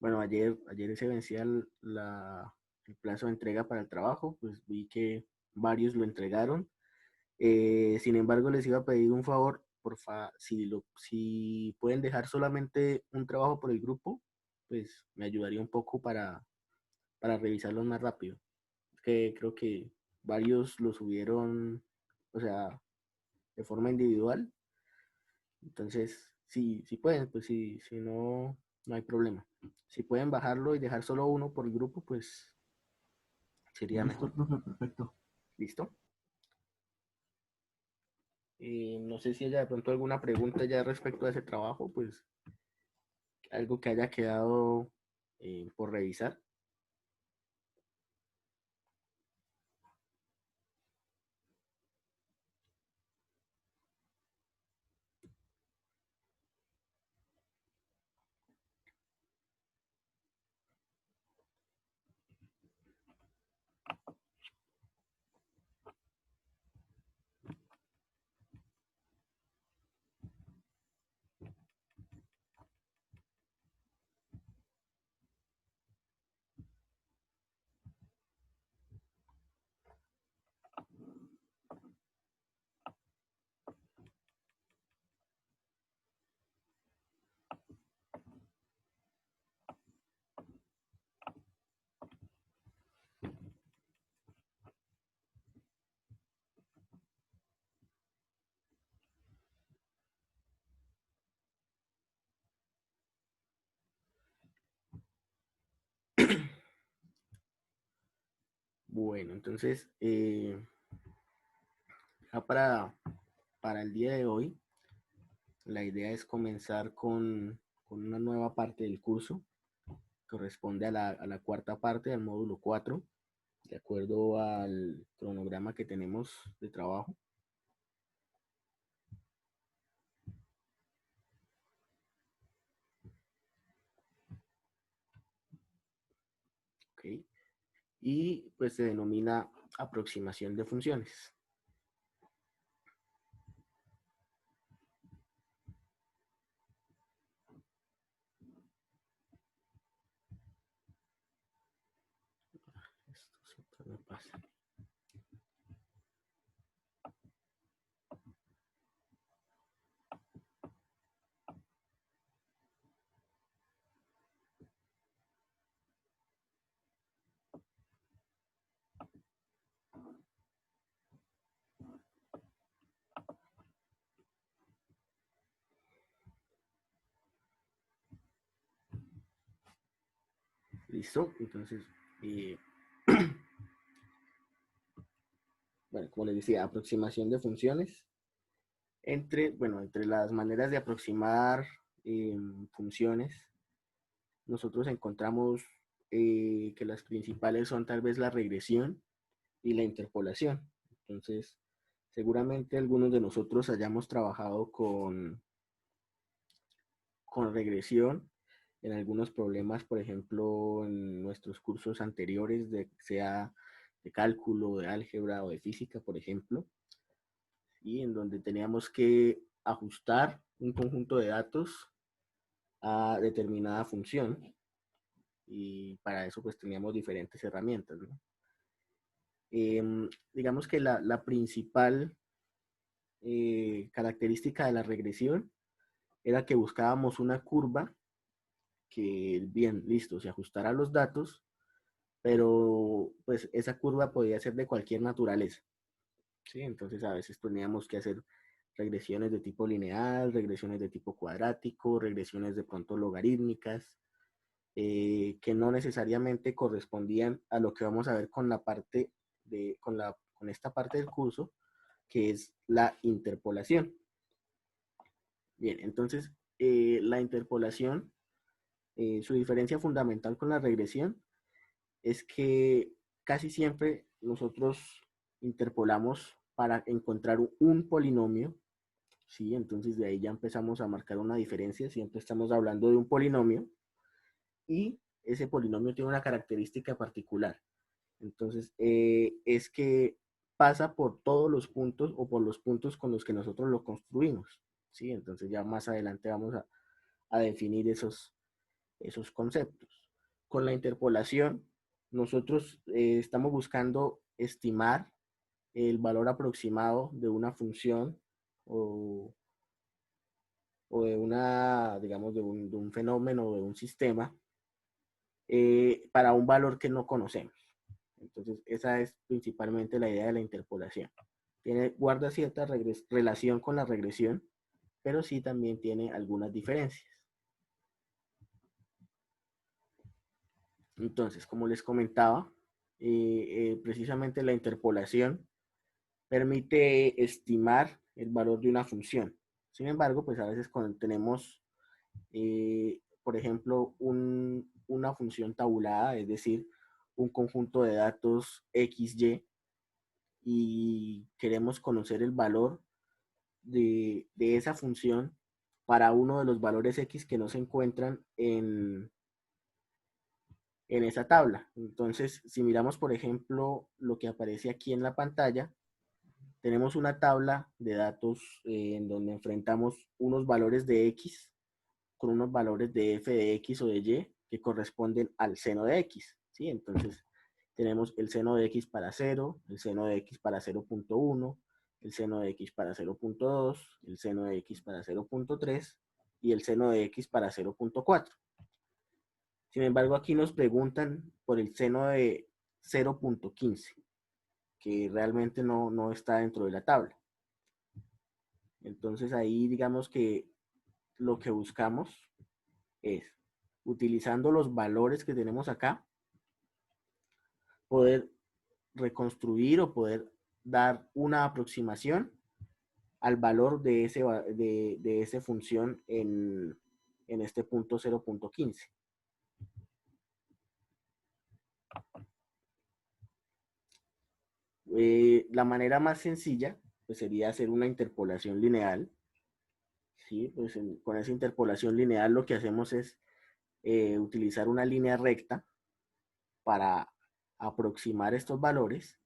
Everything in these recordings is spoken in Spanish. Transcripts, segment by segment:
Bueno, ayer se vencía el plazo de entrega para el trabajo, pues vi que varios lo entregaron. Sin embargo, les iba a pedir un favor, porfa, si pueden dejar solamente un trabajo por el grupo, pues me ayudaría un poco para revisarlos más rápido. Es que creo que varios lo subieron, o sea, de forma individual. Entonces, si pueden, pues si no, no hay problema. Si pueden bajarlo y dejar solo uno por grupo, pues sería Listo, mejor. profe, perfecto. ¿Listo? No sé si haya de pronto alguna pregunta ya respecto a ese trabajo, pues algo que haya quedado por revisar. Bueno, entonces, ya para el día de hoy, la idea es comenzar con una nueva parte del curso. Corresponde a la cuarta parte, al módulo 4 de acuerdo al cronograma que tenemos de trabajo. ¿Ok? Y pues se denomina aproximación de funciones. Esto siempre me pasa. ¿Listo? Entonces, eh, bueno, como les decía, aproximación de funciones. Entre las maneras de aproximar funciones, nosotros encontramos que las principales son tal vez la regresión y la interpolación. Entonces, seguramente algunos de nosotros hayamos trabajado con regresión en algunos problemas, por ejemplo, en nuestros cursos anteriores, sea de cálculo, de álgebra o de física, por ejemplo, y en donde teníamos que ajustar un conjunto de datos a determinada función y para eso pues teníamos diferentes herramientas, ¿no? Digamos que la principal característica de la regresión era que buscábamos una curva que, bien, listo, se ajustara a los datos, pero pues esa curva podía ser de cualquier naturaleza, ¿sí? Entonces a veces teníamos que hacer regresiones de tipo lineal, regresiones de tipo cuadrático, regresiones de pronto logarítmicas, que no necesariamente correspondían a lo que vamos a ver con la parte con esta parte del curso, que es la interpolación. Bien, entonces la interpolación, su diferencia fundamental con la regresión es que casi siempre nosotros interpolamos para encontrar un polinomio, ¿sí? Entonces de ahí ya empezamos a marcar una diferencia, siempre estamos hablando de un polinomio y ese polinomio tiene una característica particular. Entonces, es que pasa por todos los puntos o por los puntos con los que nosotros lo construimos, ¿sí? Entonces ya más adelante vamos a definir esos conceptos. Con la interpolación, nosotros estamos buscando estimar el valor aproximado de una función o, o de una, digamos, de un fenómeno o de un sistema para un valor que no conocemos. Entonces, esa es principalmente la idea de la interpolación. Guarda cierta relación con la regresión, pero sí también tiene algunas diferencias. Entonces, como les comentaba, precisamente la interpolación permite estimar el valor de una función. Sin embargo, pues a veces cuando tenemos, por ejemplo, una función tabulada, es decir, un conjunto de datos XY, y queremos conocer el valor de esa función para uno de los valores X que no se encuentran en esa tabla. Entonces, si miramos, por ejemplo, lo que aparece aquí en la pantalla, tenemos una tabla de datos en donde enfrentamos unos valores de X con unos valores de f de X o de Y que corresponden al seno de X, ¿sí? Entonces, tenemos el seno de X para 0, el seno de X para 0.1, el seno de X para 0.2, el seno de X para 0.3 y el seno de X para 0.4. Sin embargo, aquí nos preguntan por el seno de 0.15, que realmente no está dentro de la tabla. Entonces ahí digamos que lo que buscamos es, utilizando los valores que tenemos acá, poder reconstruir o poder dar una aproximación al valor de esa función en este punto 0.15. La manera más sencilla pues, sería hacer una interpolación lineal. ¿Sí? Pues con esa interpolación lineal lo que hacemos es utilizar una línea recta para aproximar estos valores.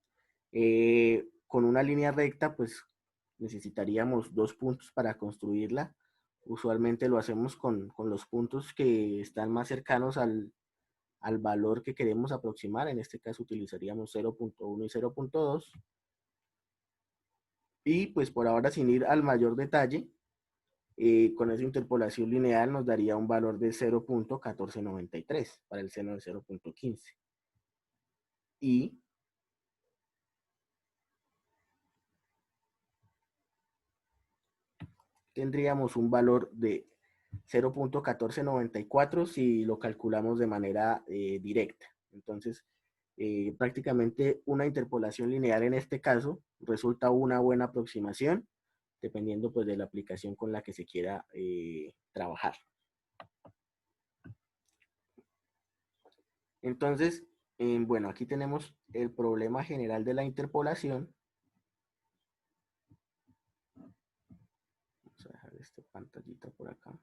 Con una línea recta, pues necesitaríamos 2 puntos para construirla. Usualmente lo hacemos con los puntos que están más cercanos al valor que queremos aproximar. En este caso utilizaríamos 0.1 y 0.2. Y pues por ahora, sin ir al mayor detalle, con esa interpolación lineal nos daría un valor de 0.1493 para el seno de 0.15. Y tendríamos un valor de 0.1494 si lo calculamos de manera directa. Entonces, prácticamente una interpolación lineal en este caso resulta una buena aproximación dependiendo pues de la aplicación con la que se quiera trabajar. Entonces, bueno, aquí tenemos el problema general de la interpolación. Vamos a dejar esta pantallita por acá.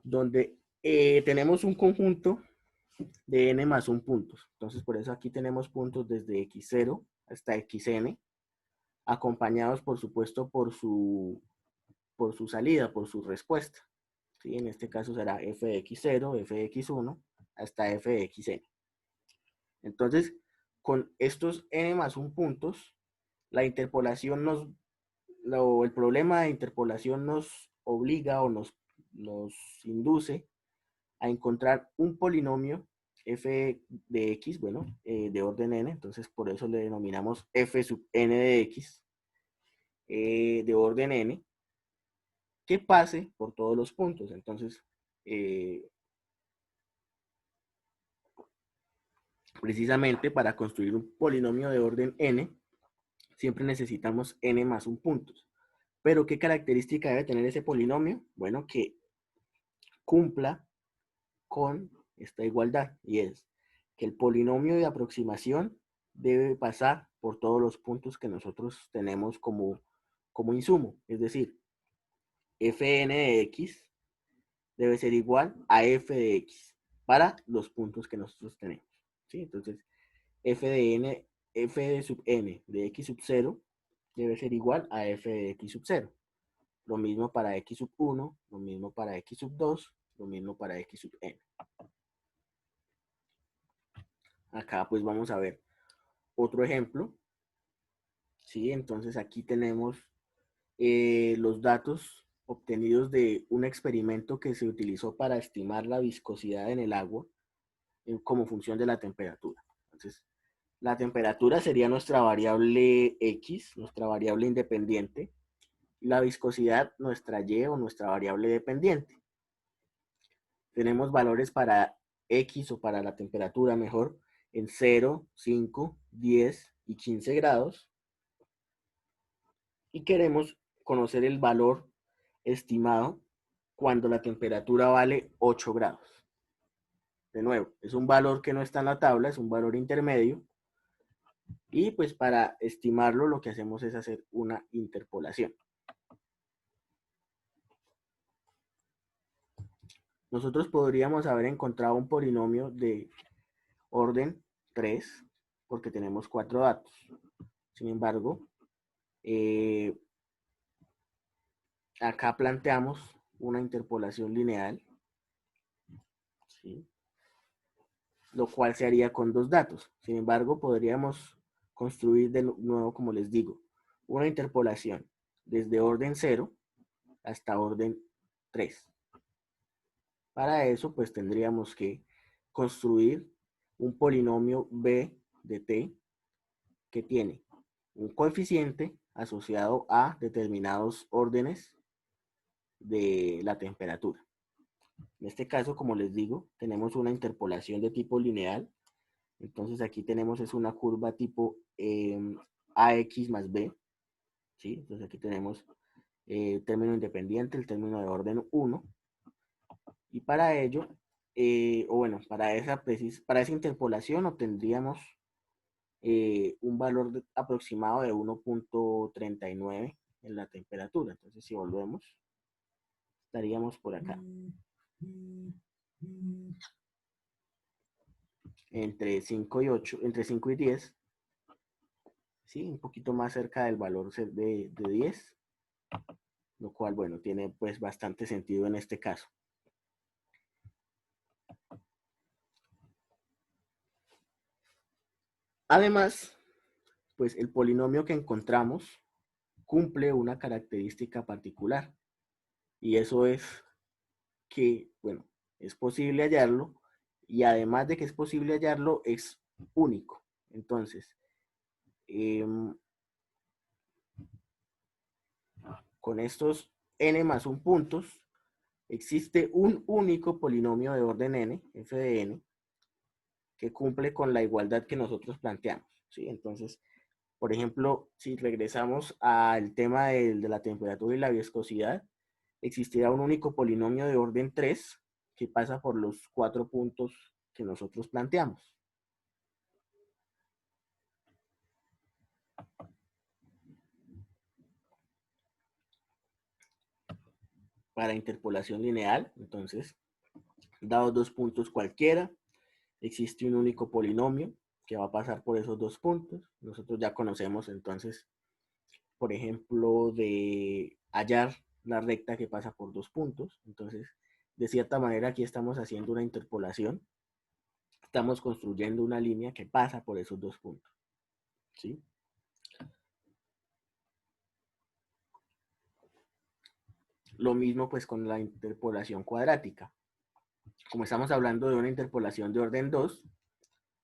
Donde tenemos un conjunto de n más 1 puntos. Entonces, por eso aquí tenemos puntos desde x0 hasta xn, acompañados, por supuesto, por su salida, por su respuesta. ¿Sí? En este caso será f de x0, f de x1, hasta f de xn. Entonces, con estos n más 1 puntos, la interpolación el problema de interpolación nos obliga o nos induce a encontrar un polinomio f de x, bueno, de orden n, entonces por eso le denominamos f sub n de x, de orden n, que pase por todos los puntos. Entonces, precisamente para construir un polinomio de orden n, siempre necesitamos n más 1 puntos. Pero, ¿qué característica debe tener ese polinomio? Bueno, que cumpla con esta igualdad, y es que el polinomio de aproximación debe pasar por todos los puntos que nosotros tenemos como insumo, es decir, fn de x debe ser igual a f de x para los puntos que nosotros tenemos, ¿sí? Entonces, f de sub n de x sub 0 debe ser igual a f de x sub 0. Lo mismo para x sub 1, lo mismo para x sub 2, lo mismo para x sub n. Acá pues vamos a ver otro ejemplo. ¿Sí? Entonces aquí tenemos los datos obtenidos de un experimento que se utilizó para estimar la viscosidad en el agua como función de la temperatura. Entonces, la temperatura sería nuestra variable X, nuestra variable independiente, y la viscosidad nuestra Y o nuestra variable dependiente. Tenemos valores para X o para la temperatura mejor en 0, 5, 10 y 15 grados. Y queremos conocer el valor estimado cuando la temperatura vale 8 grados. De nuevo, es un valor que no está en la tabla, es un valor intermedio. Y pues para estimarlo lo que hacemos es hacer una interpolación. Nosotros podríamos haber encontrado un polinomio de orden 3 porque tenemos 4 datos. Sin embargo, acá planteamos una interpolación lineal, ¿sí? Lo cual se haría con 2 datos. Sin embargo, podríamos construir de nuevo, como les digo, una interpolación desde orden 0 hasta orden 3. Para eso, pues tendríamos que construir un polinomio b de t que tiene un coeficiente asociado a determinados órdenes de la temperatura. En este caso, como les digo, tenemos una interpolación de tipo lineal. Entonces aquí tenemos es una curva tipo AX más B. ¿Sí? Entonces aquí tenemos el término independiente, el término de orden 1. Y para ello, para esa interpolación obtendríamos un valor aproximado de 1.39 en la temperatura. Entonces si volvemos, estaríamos por acá. Entre 5 y 8, entre 5 y 10, ¿sí? Un poquito más cerca del valor de 10, lo cual, bueno, tiene pues bastante sentido en este caso. Además, pues el polinomio que encontramos cumple una característica particular, y eso es que, bueno, es posible hallarlo, y además de que es posible hallarlo, es único. Entonces, con estos n más 1 puntos, existe un único polinomio de orden n, f de n, que cumple con la igualdad que nosotros planteamos, ¿sí? Entonces, por ejemplo, si regresamos al tema de la temperatura y la viscosidad, existirá un único polinomio de orden 3 que pasa por los 4 puntos que nosotros planteamos. Para interpolación lineal, entonces, dados 2 puntos cualquiera, existe un único polinomio que va a pasar por esos 2 puntos. Nosotros ya conocemos entonces, por ejemplo, de hallar la recta que pasa por 2 puntos. Entonces, de cierta manera aquí estamos haciendo una interpolación. Estamos construyendo una línea que pasa por esos 2 puntos, ¿sí? Lo mismo pues con la interpolación cuadrática. Como estamos hablando de una interpolación de orden 2,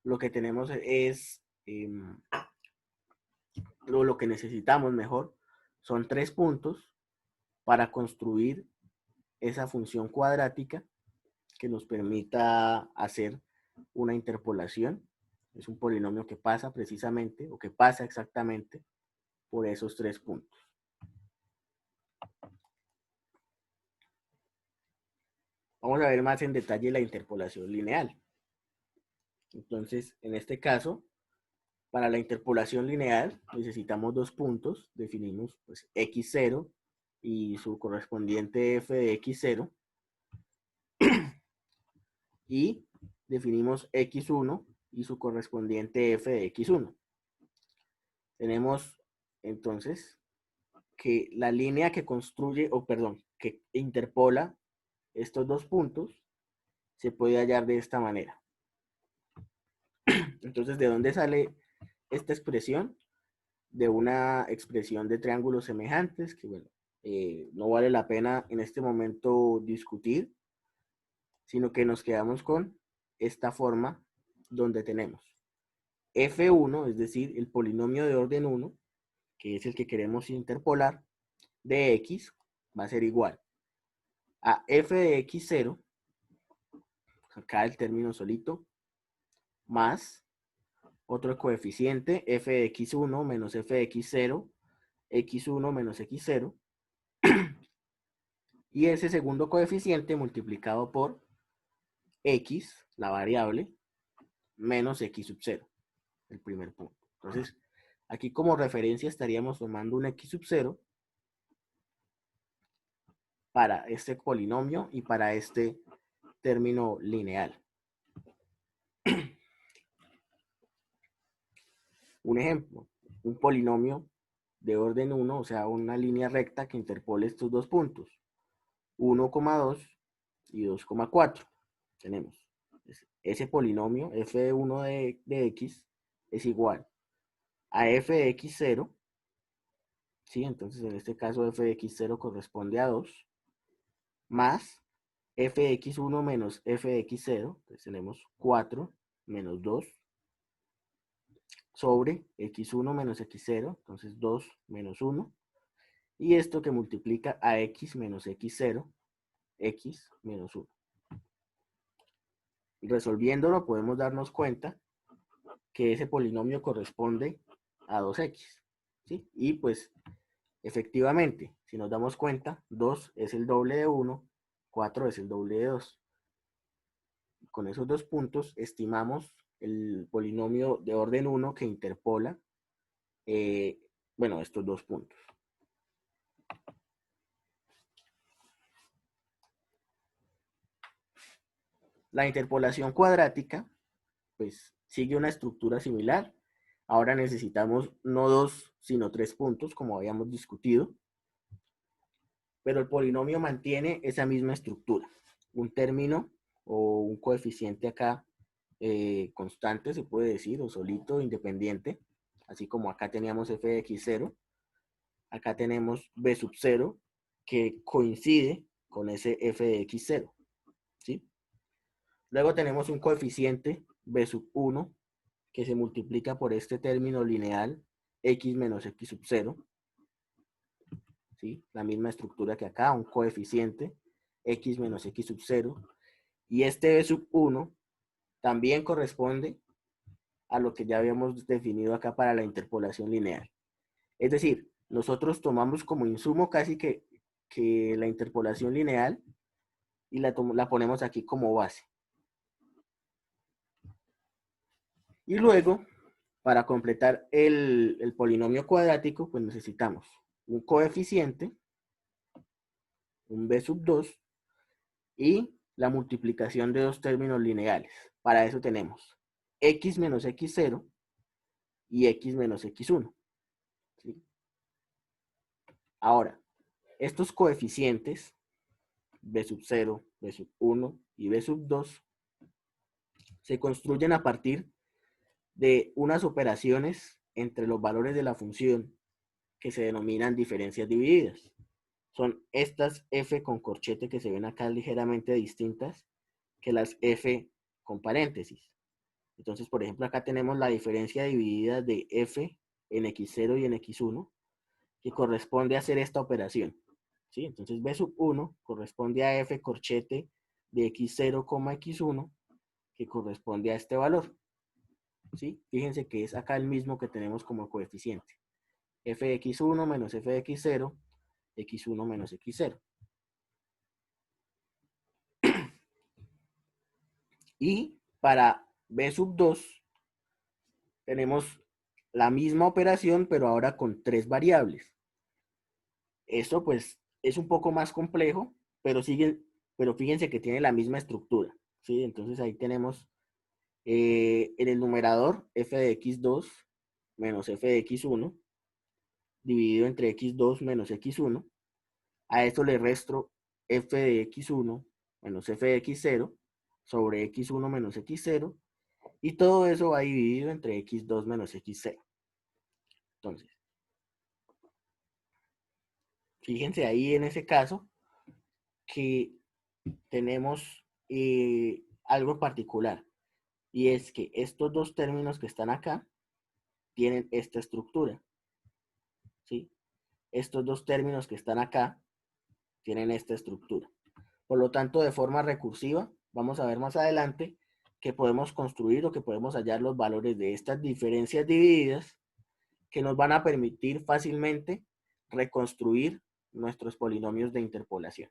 lo que tenemos es, lo que necesitamos mejor, son 3 puntos para construir esa función cuadrática que nos permita hacer una interpolación. Es un polinomio que pasa precisamente, o que pasa exactamente por esos 3 puntos. Vamos a ver más en detalle la interpolación lineal. Entonces, en este caso, para la interpolación lineal necesitamos 2 puntos. Definimos pues x0 y su correspondiente f de x0. Y definimos x1 y su correspondiente f de x1. Tenemos entonces que la línea que construye, o perdón, que interpola estos dos puntos se puede hallar de esta manera. Entonces, ¿de dónde sale esta expresión? De una expresión de triángulos semejantes que, bueno, no vale la pena en este momento discutir, sino que nos quedamos con esta forma donde tenemos f1, es decir, el polinomio de orden 1, que es el que queremos interpolar, de x, va a ser igual a f de x0, acá el término solito, más otro coeficiente, f de x1 menos f de x0, x1 menos x0, y ese segundo coeficiente multiplicado por x, la variable, menos x sub 0, el primer punto. Entonces, aquí como referencia estaríamos tomando un x sub 0 para este polinomio y para este término lineal. Un ejemplo, un polinomio de orden 1, o sea, una línea recta que interpole estos dos puntos, 1,2 y 2,4. Tenemos ese polinomio f1 de x es igual a f de x0, ¿sí? Entonces en este caso f de x0 corresponde a 2, más f de x1 menos f de x0, entonces tenemos 4 menos 2, sobre x1 menos x0, entonces 2 menos 1, y esto que multiplica a x menos x0, x menos 1. Resolviéndolo podemos darnos cuenta que ese polinomio corresponde a 2x, ¿sí? Y pues efectivamente, si nos damos cuenta, 2 es el doble de 1, 4 es el doble de 2. Con esos dos puntos estimamos el polinomio de orden 1 que interpola, bueno, estos dos puntos. La interpolación cuadrática, pues, sigue una estructura similar. Ahora necesitamos no 2, sino 3 puntos, como habíamos discutido. Pero el polinomio mantiene esa misma estructura. Un término o un coeficiente acá constante, se puede decir, o solito, independiente. Así como acá teníamos f de x0. Acá tenemos b sub 0, que coincide con ese f de x0. ¿Sí? Luego tenemos un coeficiente b sub 1 que se multiplica por este término lineal x menos x sub 0. ¿Sí? La misma estructura que acá, un coeficiente x menos x sub 0. Y este b sub 1 también corresponde a lo que ya habíamos definido acá para la interpolación lineal. Es decir, nosotros tomamos como insumo casi que la interpolación lineal y la ponemos aquí como base. Y luego, para completar el polinomio cuadrático, pues necesitamos un coeficiente, un b sub 2 y la multiplicación de dos términos lineales. Para eso tenemos x menos x0 y x menos x1. ¿Sí? Ahora, estos coeficientes, b sub 0, b sub 1 y b sub 2, se construyen a partir de unas operaciones entre los valores de la función que se denominan diferencias divididas. Son estas f con corchete que se ven acá ligeramente distintas que las f con paréntesis. Entonces, por ejemplo, acá tenemos la diferencia dividida de f en x0 y en x1, que corresponde a hacer esta operación. ¿Sí? Entonces, b sub 1 corresponde a f corchete de x0, x1, que corresponde a este valor. ¿Sí? Fíjense que es acá el mismo que tenemos como coeficiente. F de x1 menos f de x0, x1 menos x0. Y para b sub 2 tenemos la misma operación, pero ahora con tres variables. Esto pues es un poco más complejo, pero fíjense que tiene la misma estructura. ¿Sí? Entonces ahí tenemos en el numerador f de x2 menos f de x1 dividido entre x2 menos x1. A esto le resto f de x1 menos f de x0 sobre x1 menos x0. Y todo eso va dividido entre x2 menos x0. Entonces, fíjense ahí en ese caso que tenemos algo particular. Y es que estos dos términos que están acá tienen esta estructura. ¿Sí? Estos dos términos que están acá tienen esta estructura. Por lo tanto, de forma recursiva, vamos a ver más adelante que podemos construir o que podemos hallar los valores de estas diferencias divididas que nos van a permitir fácilmente reconstruir nuestros polinomios de interpolación.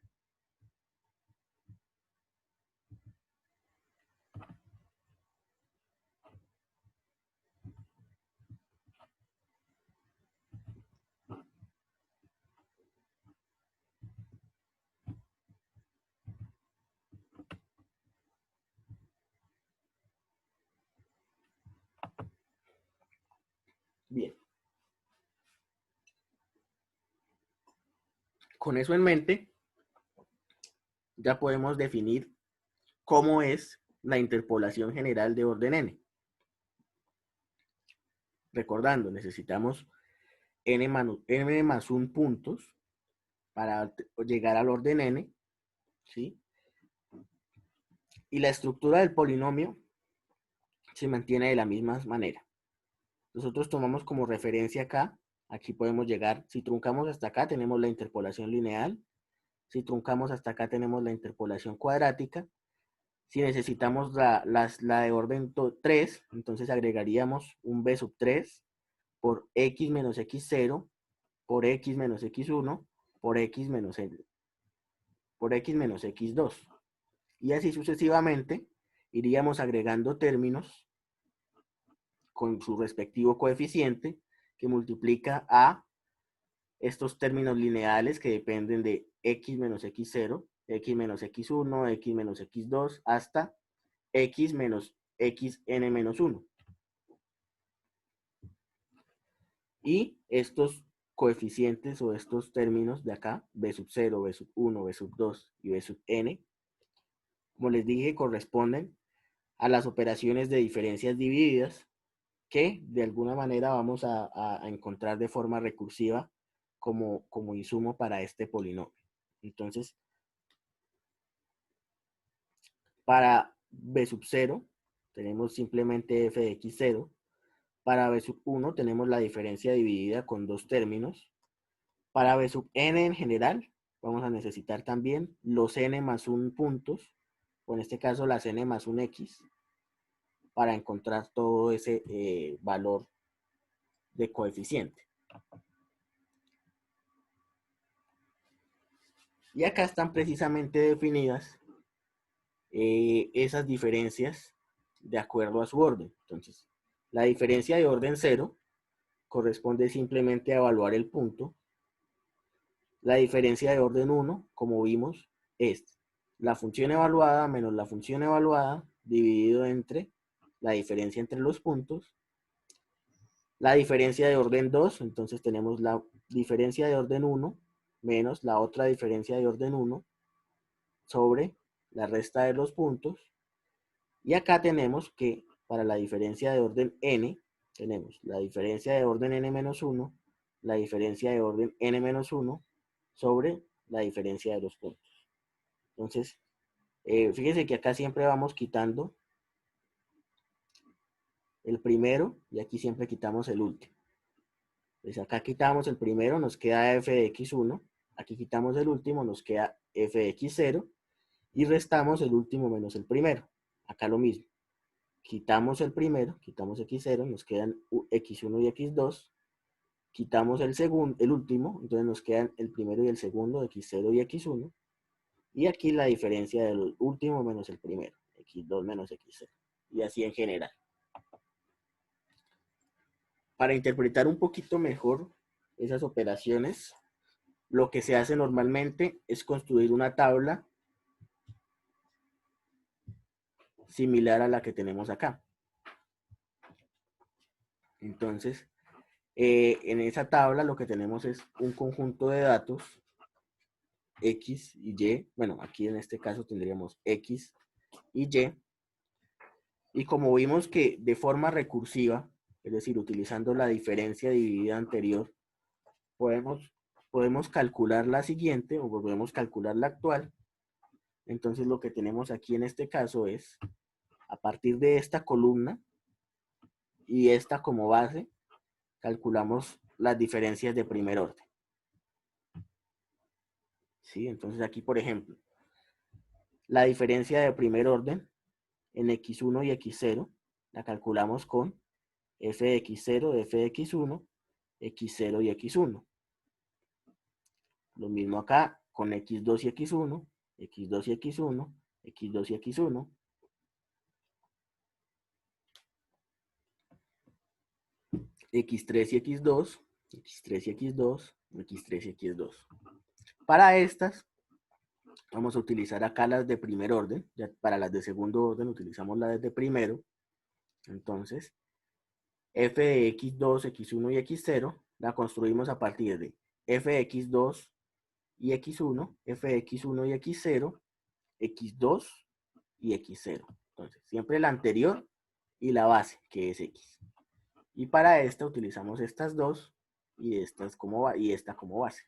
Bien. Con eso en mente, ya podemos definir cómo es la interpolación general de orden n. Recordando, necesitamos n más 1 puntos para llegar al orden n, ¿sí? Y la estructura del polinomio se mantiene de la misma manera. Nosotros tomamos como referencia acá, aquí podemos llegar, si truncamos hasta acá tenemos la interpolación lineal, si truncamos hasta acá tenemos la interpolación cuadrática, si necesitamos la de orden 3, entonces agregaríamos un b sub 3 por x menos x0 por x menos x1 por x menos x2. Y así sucesivamente iríamos agregando términos con su respectivo coeficiente que multiplica a estos términos lineales que dependen de x menos x0, x menos x1, x menos x2, hasta x menos xn menos 1. Y estos coeficientes o estos términos de acá, b sub 0, b sub 1, b sub 2 y b sub n, como les dije, corresponden a las operaciones de diferencias divididas que de alguna manera vamos a encontrar de forma recursiva como insumo para este polinomio. Entonces, para b sub 0 tenemos simplemente f de x0. Para b sub 1 tenemos la diferencia dividida con dos términos. Para b sub n en general vamos a necesitar también los n más 1 puntos, o en este caso las n más 1 x, para encontrar todo ese valor de coeficiente. Y acá están precisamente definidas esas diferencias de acuerdo a su orden. Entonces, la diferencia de orden 0 corresponde simplemente a evaluar el punto. La diferencia de orden 1, como vimos, es la función evaluada menos la función evaluada dividido entre la diferencia entre los puntos. La diferencia de orden 2, entonces tenemos la diferencia de orden 1 menos la otra diferencia de orden 1 sobre la resta de los puntos. Y acá tenemos que para la diferencia de orden n, tenemos la diferencia de orden n menos 1, la diferencia de orden n menos 1 sobre la diferencia de los puntos. Entonces, fíjense que acá siempre vamos quitando el primero y aquí siempre quitamos el último. Pues acá quitamos el primero, nos queda f de x1, aquí quitamos el último, nos queda f de x0 y restamos el último menos el primero. Acá lo mismo. Quitamos el primero, quitamos x0, nos quedan x1 y x2. Quitamos el segundo, el último, entonces nos quedan el primero y el segundo, x0 y x1. Y aquí la diferencia del último menos el primero, x2 menos x0. Y así en general. Para interpretar un poquito mejor esas operaciones, lo que se hace normalmente es construir una tabla similar a la que tenemos acá. Entonces, En esa tabla lo que tenemos es un conjunto de datos X y Y. Bueno, aquí en este caso tendríamos X y Y. Y como vimos que de forma recursiva, es decir, utilizando la diferencia dividida anterior, podemos calcular la siguiente o podemos calcular la actual. Entonces lo que tenemos aquí en este caso es, a partir de esta columna y esta como base, calculamos las diferencias de primer orden. ¿Sí? Entonces aquí, por ejemplo, la diferencia de primer orden en x1 y x0 la calculamos con f de x0, f de x1, x0 y x1. Lo mismo acá con x2 y x1, x2 y x1, x2 y x1. x3 y x2, x3 y x2, x3 y x2. Para estas, vamos a utilizar acá las de primer orden. Ya para las de segundo orden utilizamos las de primero. Entonces, f de x2, x1 y x0 la construimos a partir de f de x2 y x1, f de x1 y x0, x2 y x0. Entonces, siempre la anterior y la base, que es x. Y para esta utilizamos estas dos y esta como base.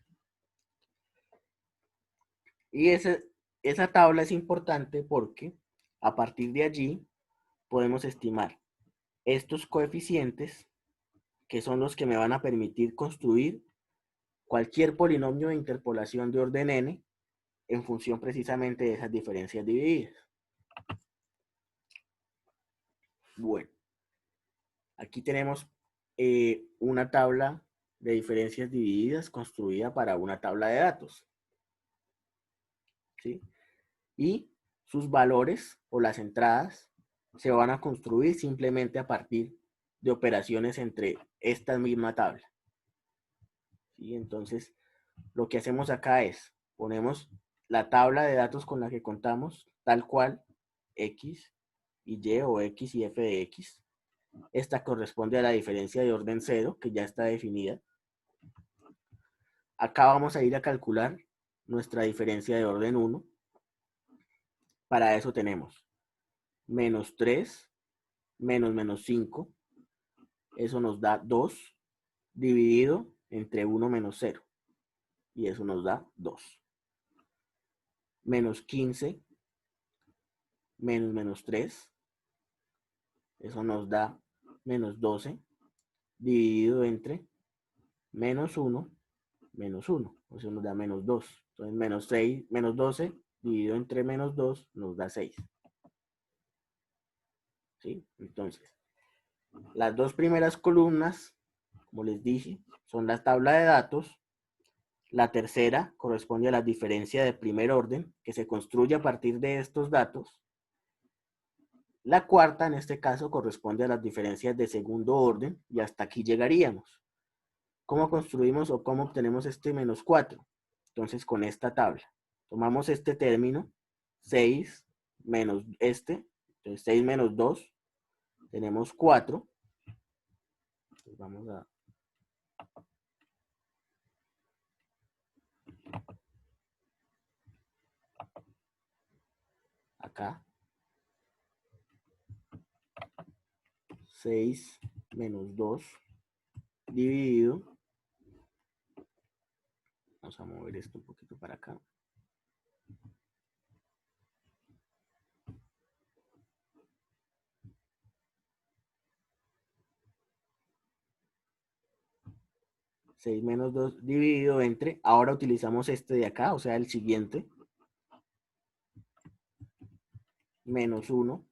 Y esa tabla es importante porque a partir de allí podemos estimar estos coeficientes que son los que me van a permitir construir cualquier polinomio de interpolación de orden n en función precisamente de esas diferencias divididas. Bueno, aquí tenemos una tabla de diferencias divididas construida para una tabla de datos. ¿Sí? Y sus valores o las entradas se van a construir simplemente a partir de operaciones entre esta misma tabla. ¿Sí? Entonces, lo que hacemos acá es, ponemos la tabla de datos con la que contamos, tal cual, X y Y o X y F de X. Esta corresponde a la diferencia de orden 0, que ya está definida. Acá vamos a ir a calcular nuestra diferencia de orden 1. Para eso tenemos menos 3 menos 5. Eso nos da 2 dividido entre 1 menos 0. Y eso nos da 2. Menos 15 menos 3. Eso nos da menos 12 dividido entre menos 1 menos 1. Eso nos da menos 2. Entonces menos 6, menos 12 dividido entre menos 2 nos da 6. ¿Sí? Entonces, las dos primeras columnas, como les dije, son la tabla de datos. La tercera corresponde a la diferencia de primer orden que se construye a partir de estos datos. La cuarta, en este caso, corresponde a las diferencias de segundo orden y hasta aquí llegaríamos. ¿Cómo construimos o cómo obtenemos este menos 4? Entonces, con esta tabla, tomamos este término, 6 menos este, entonces 6 menos 2, tenemos 4. Entonces vamos a... Acá, 6 menos 2 dividido, vamos a mover esto un poquito para acá, 6 menos 2 dividido entre, ahora utilizamos este de acá, o sea, el siguiente, menos 1,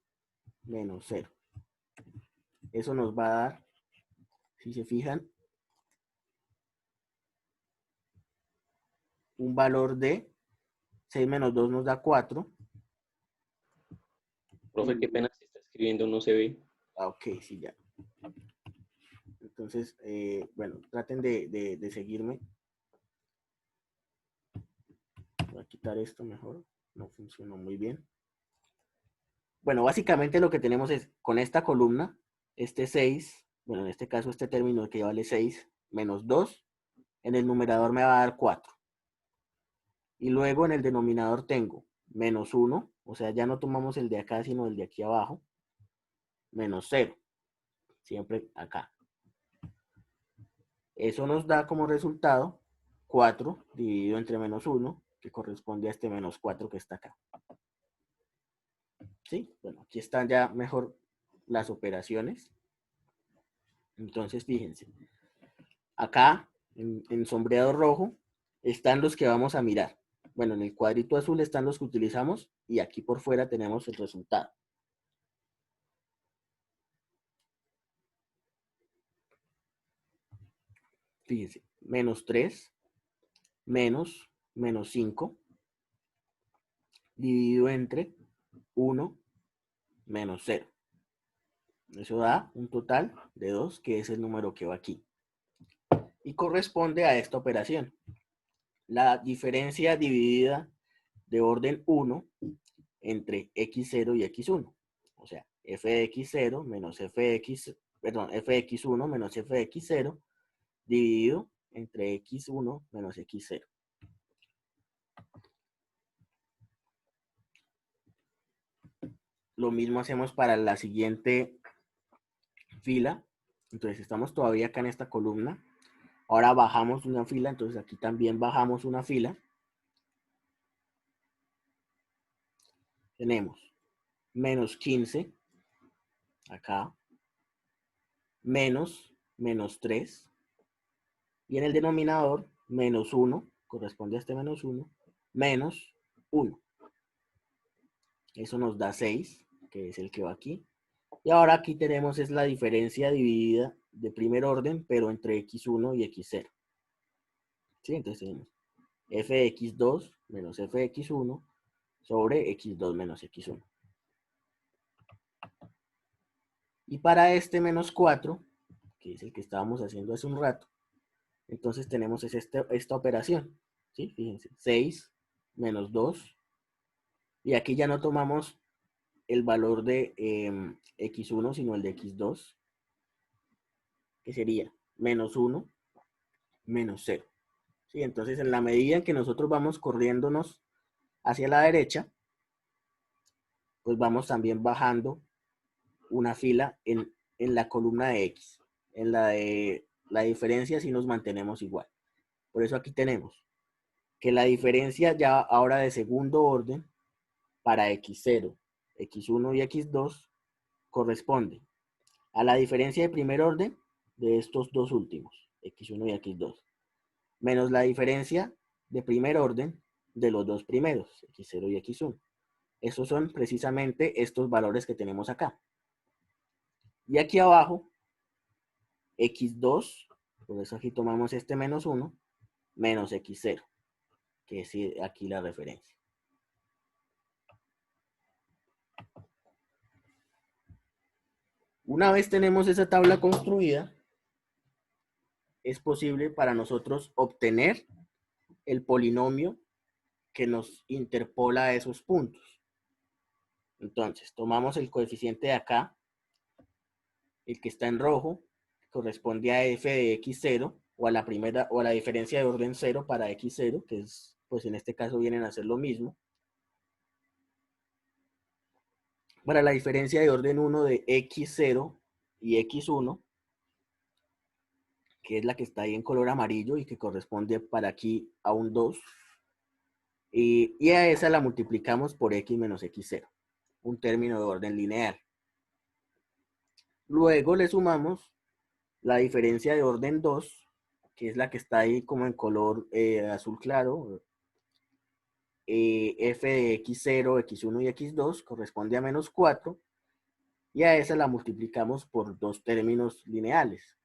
menos 0. Eso nos va a dar, si se fijan, un valor de 6 menos 2 nos da 4. Profe, qué pena si está escribiendo, no se ve. Ok, sí, ya. Entonces, bueno, traten de seguirme. Voy a quitar esto mejor. No funcionó muy bien. Bueno, básicamente lo que tenemos es, con esta columna, este 6 bueno, en este caso este término que vale 6 menos 2, en el numerador me va a dar 4. Y luego en el denominador tengo menos 1, o sea, ya no tomamos el de acá, sino el de aquí abajo, menos 0, siempre acá. Eso nos da como resultado 4 dividido entre menos 1, que corresponde a este menos 4 que está acá. ¿Sí? Bueno, aquí están ya mejor las operaciones. Entonces, fíjense, acá en sombreado rojo están los que vamos a mirar. Bueno, en el cuadrito azul están los que utilizamos y aquí por fuera tenemos el resultado. Fíjense, menos 3 menos 5 dividido entre 1 menos 0. Eso da un total de 2, que es el número que va aquí. Y corresponde a esta operación. La diferencia dividida de orden 1 entre x0 y x1. O sea, f de x0 menos fx1 menos fx0 dividido entre x1 menos x0. Lo mismo hacemos para la siguiente fila. Entonces estamos todavía acá en esta columna. Ahora bajamos una fila, entonces aquí también bajamos una fila. Tenemos menos 15 acá, menos 3, y en el denominador menos 1, corresponde a este menos 1, menos 1. Eso nos da 6, que es el que va aquí. Y ahora aquí tenemos es la diferencia dividida de primer orden, pero entre x1 y x0. ¿Sí? Entonces tenemos f de x2 menos f de x1 sobre x2 menos x1. Y para este menos 4, que es el que estábamos haciendo hace un rato, entonces tenemos esta operación. ¿Sí? Fíjense, 6 menos 2. Y aquí ya no tomamos el valor de x1, sino el de x2, que sería menos 1 menos 0. ¿Sí? Entonces, en la medida en que nosotros vamos corriéndonos hacia la derecha, pues vamos también bajando una fila en la columna de x. En la de la diferencia sí nos mantenemos igual. Por eso aquí tenemos que la diferencia ya ahora de segundo orden para x0, x1 y x2 corresponde a la diferencia de primer orden de estos dos últimos, x1 y x2, menos la diferencia de primer orden de los dos primeros, x0 y x1. Esos son precisamente estos valores que tenemos acá. Y aquí abajo, x2, por eso aquí tomamos este menos 1, menos x0, que es aquí la referencia. Una vez tenemos esa tabla construida, es posible para nosotros obtener el polinomio que nos interpola a esos puntos. Entonces, tomamos el coeficiente de acá, el que está en rojo, corresponde a f de x0, o a la primera, o a la diferencia de orden 0 para x0, que es, pues en este caso vienen a ser lo mismo. Para la diferencia de orden 1 de x0 y x1, que es la que está ahí en color amarillo y que corresponde para aquí a un 2, y a esa la multiplicamos por x menos x0, un término de orden lineal. Luego le sumamos la diferencia de orden 2, que es la que está ahí como en color azul claro, f de x0, x1 y x2 corresponde a menos 4, y a esa la multiplicamos por dos términos lineales,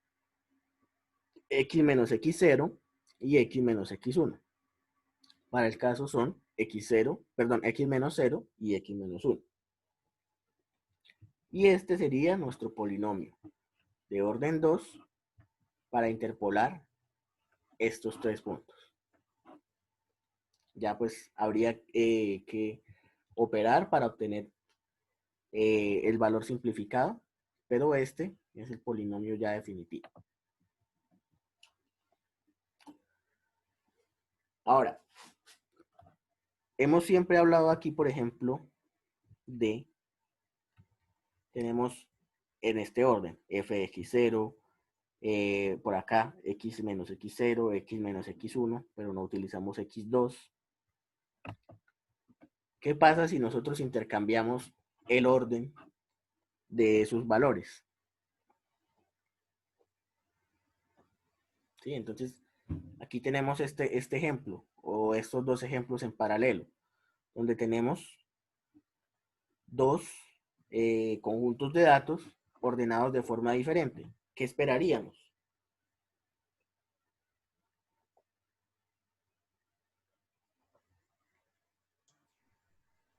x menos x0 y x menos x1. Para el caso son x0, perdón, x menos 0 y x menos 1. Y este sería nuestro polinomio de orden 2 para interpolar estos tres puntos. Ya pues habría que operar para obtener el valor simplificado. pero este es el polinomio ya definitivo. Ahora, hemos siempre hablado aquí, por ejemplo, tenemos en este orden, f de x0, por acá x menos x0, x menos x1, pero no utilizamos x2. ¿Qué pasa si nosotros intercambiamos el orden de sus valores? ¿Sí? Entonces, aquí tenemos este ejemplo, o estos dos ejemplos en paralelo, donde tenemos dos conjuntos de datos ordenados de forma diferente. ¿Qué esperaríamos?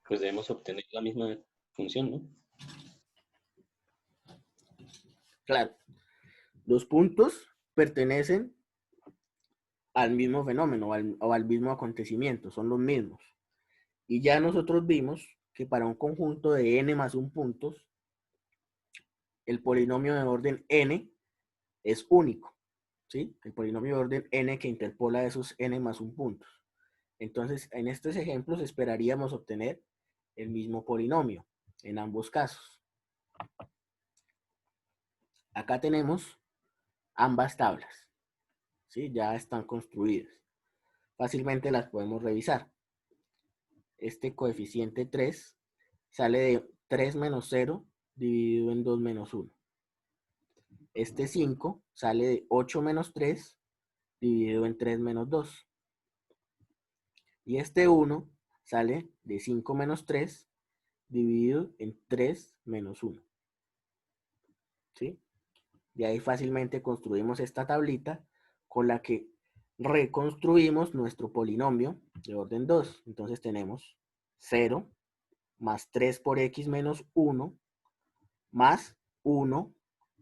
Pues debemos obtener la misma función, ¿no? Claro, los puntos pertenecen al mismo fenómeno o al mismo acontecimiento, son los mismos. Y ya nosotros vimos que para un conjunto de n más un puntos, el polinomio de orden n es único, ¿sí? El polinomio de orden n que interpola esos n más un puntos. Entonces, en estos ejemplos esperaríamos obtener el mismo polinomio en ambos casos. Acá tenemos ambas tablas, ¿sí? Ya están construidas. Fácilmente las podemos revisar. Este coeficiente 3 sale de 3 menos 0 dividido en 2 menos 1. Este 5 sale de 8 menos 3 dividido en 3 menos 2. Y este 1 sale de 5 menos 3 dividido en 3 menos 1. ¿Sí? De ahí fácilmente construimos esta tablita con la que reconstruimos nuestro polinomio de orden 2. Entonces tenemos 0 más 3 por x menos 1 más 1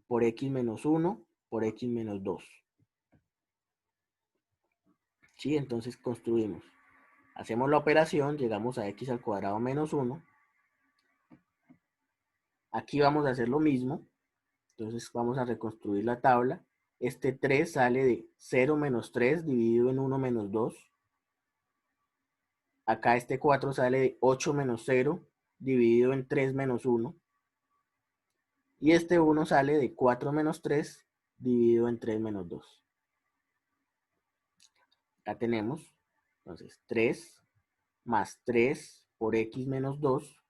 por x menos 1 por x menos 2. ¿Sí? Entonces construimos. Hacemos la operación, llegamos a x al cuadrado menos 1. Aquí vamos a hacer lo mismo. Entonces vamos a reconstruir la tabla. Este 3 sale de 0 menos 3 dividido en 1 menos 2. Acá este 4 sale de 8 menos 0 dividido en 3 menos 1. Y este 1 sale de 4 menos 3 dividido en 3 menos 2. Acá tenemos, entonces, 3 más 3 por x menos 2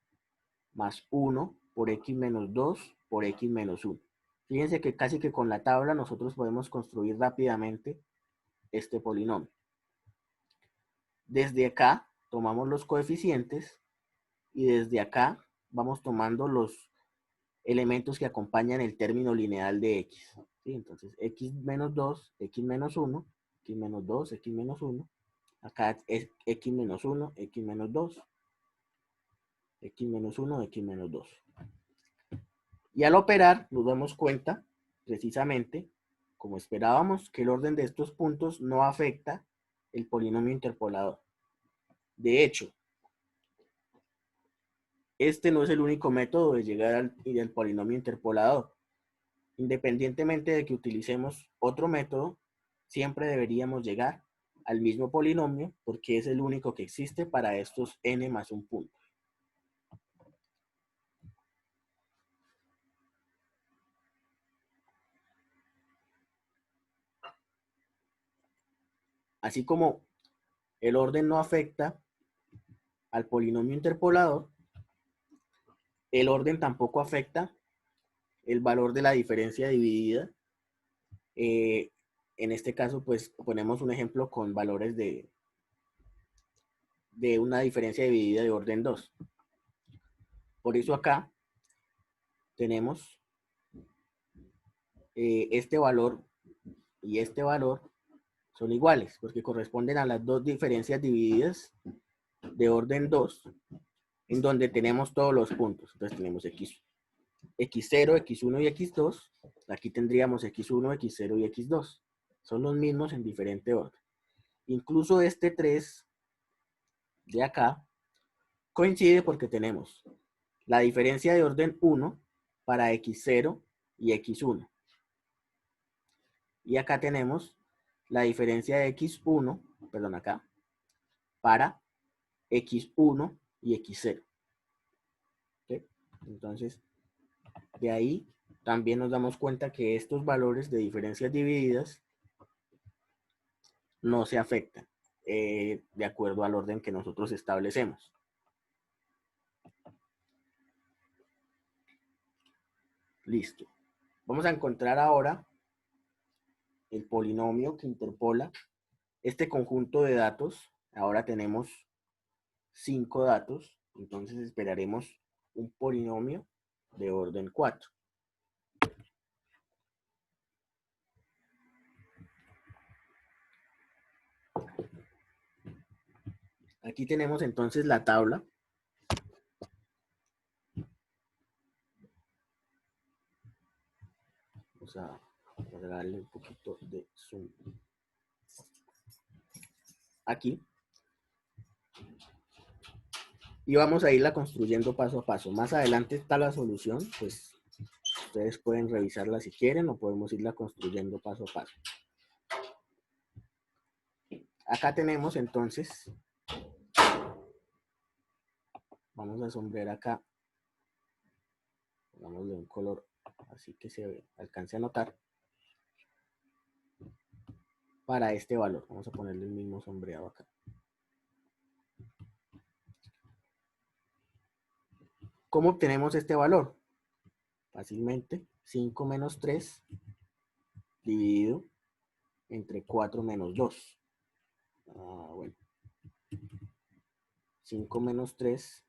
más 1 por x menos 2 por x menos 1. Fíjense que casi que con la tabla nosotros podemos construir rápidamente este polinomio. Desde acá tomamos los coeficientes y desde acá vamos tomando los elementos que acompañan el término lineal de x. ¿Sí? Entonces, x menos 2, x menos 1, x menos 2, x menos 1. Acá es x menos 1, x menos 2, x menos 1, x menos 2. Y al operar nos damos cuenta, precisamente, como esperábamos, que el orden de estos puntos no afecta el polinomio interpolador. De hecho, este no es el único método de llegar al polinomio interpolador. Independientemente de que utilicemos otro método, siempre deberíamos llegar al mismo polinomio porque es el único que existe para estos n más un punto. Así como el orden no afecta al polinomio interpolador, el orden tampoco afecta el valor de la diferencia dividida. En este caso, pues ponemos un ejemplo con valores de una diferencia dividida de orden 2. Por eso acá tenemos este valor y este valor son iguales, porque corresponden a las dos diferencias divididas de orden 2, en donde tenemos todos los puntos. Entonces tenemos x0, x1 y x2. Aquí tendríamos x1, x0 y x2. Son los mismos en diferente orden. Incluso este 3 de acá coincide porque tenemos la diferencia de orden 1 para x0 y x1. Y acá tenemos la diferencia de x1, perdón, acá, para x1 y x0. ¿Okay? Entonces, de ahí también nos damos cuenta que estos valores de diferencias divididas no se afectan de acuerdo al orden que nosotros establecemos. Listo. Vamos a encontrar ahora el polinomio que interpola este conjunto de datos. Ahora tenemos 5 datos, entonces esperaremos un polinomio de orden 4. Aquí tenemos entonces la tabla. Vamos a darle un poquito de zoom. Aquí. Y vamos a irla construyendo paso a paso. Más adelante está la solución, pues ustedes pueden revisarla si quieren o podemos irla construyendo paso a paso. Acá tenemos entonces, vamos a sombrear acá, pongámosle un color así que se alcance a notar. Para este valor, vamos a ponerle el mismo sombreado acá. ¿Cómo obtenemos este valor? Fácilmente, 5 menos 3 dividido entre 4 menos 2. Bueno. 5 menos 3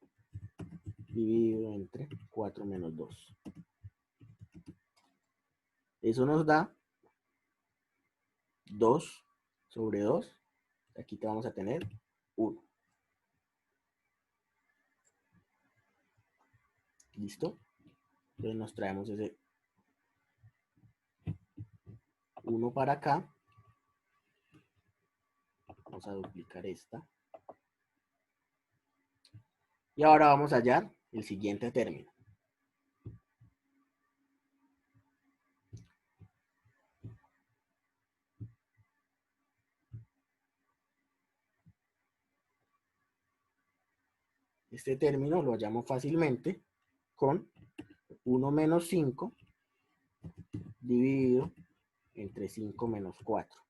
dividido entre 4 menos 2. Eso nos da 2 sobre 2. Aquí te vamos a tener 1. ¿Listo? Entonces nos traemos ese 1 para acá. Vamos a duplicar esta. Y ahora vamos a hallar el siguiente término. Este término lo hallamos fácilmente con 1 menos 5 dividido entre 5 menos 4.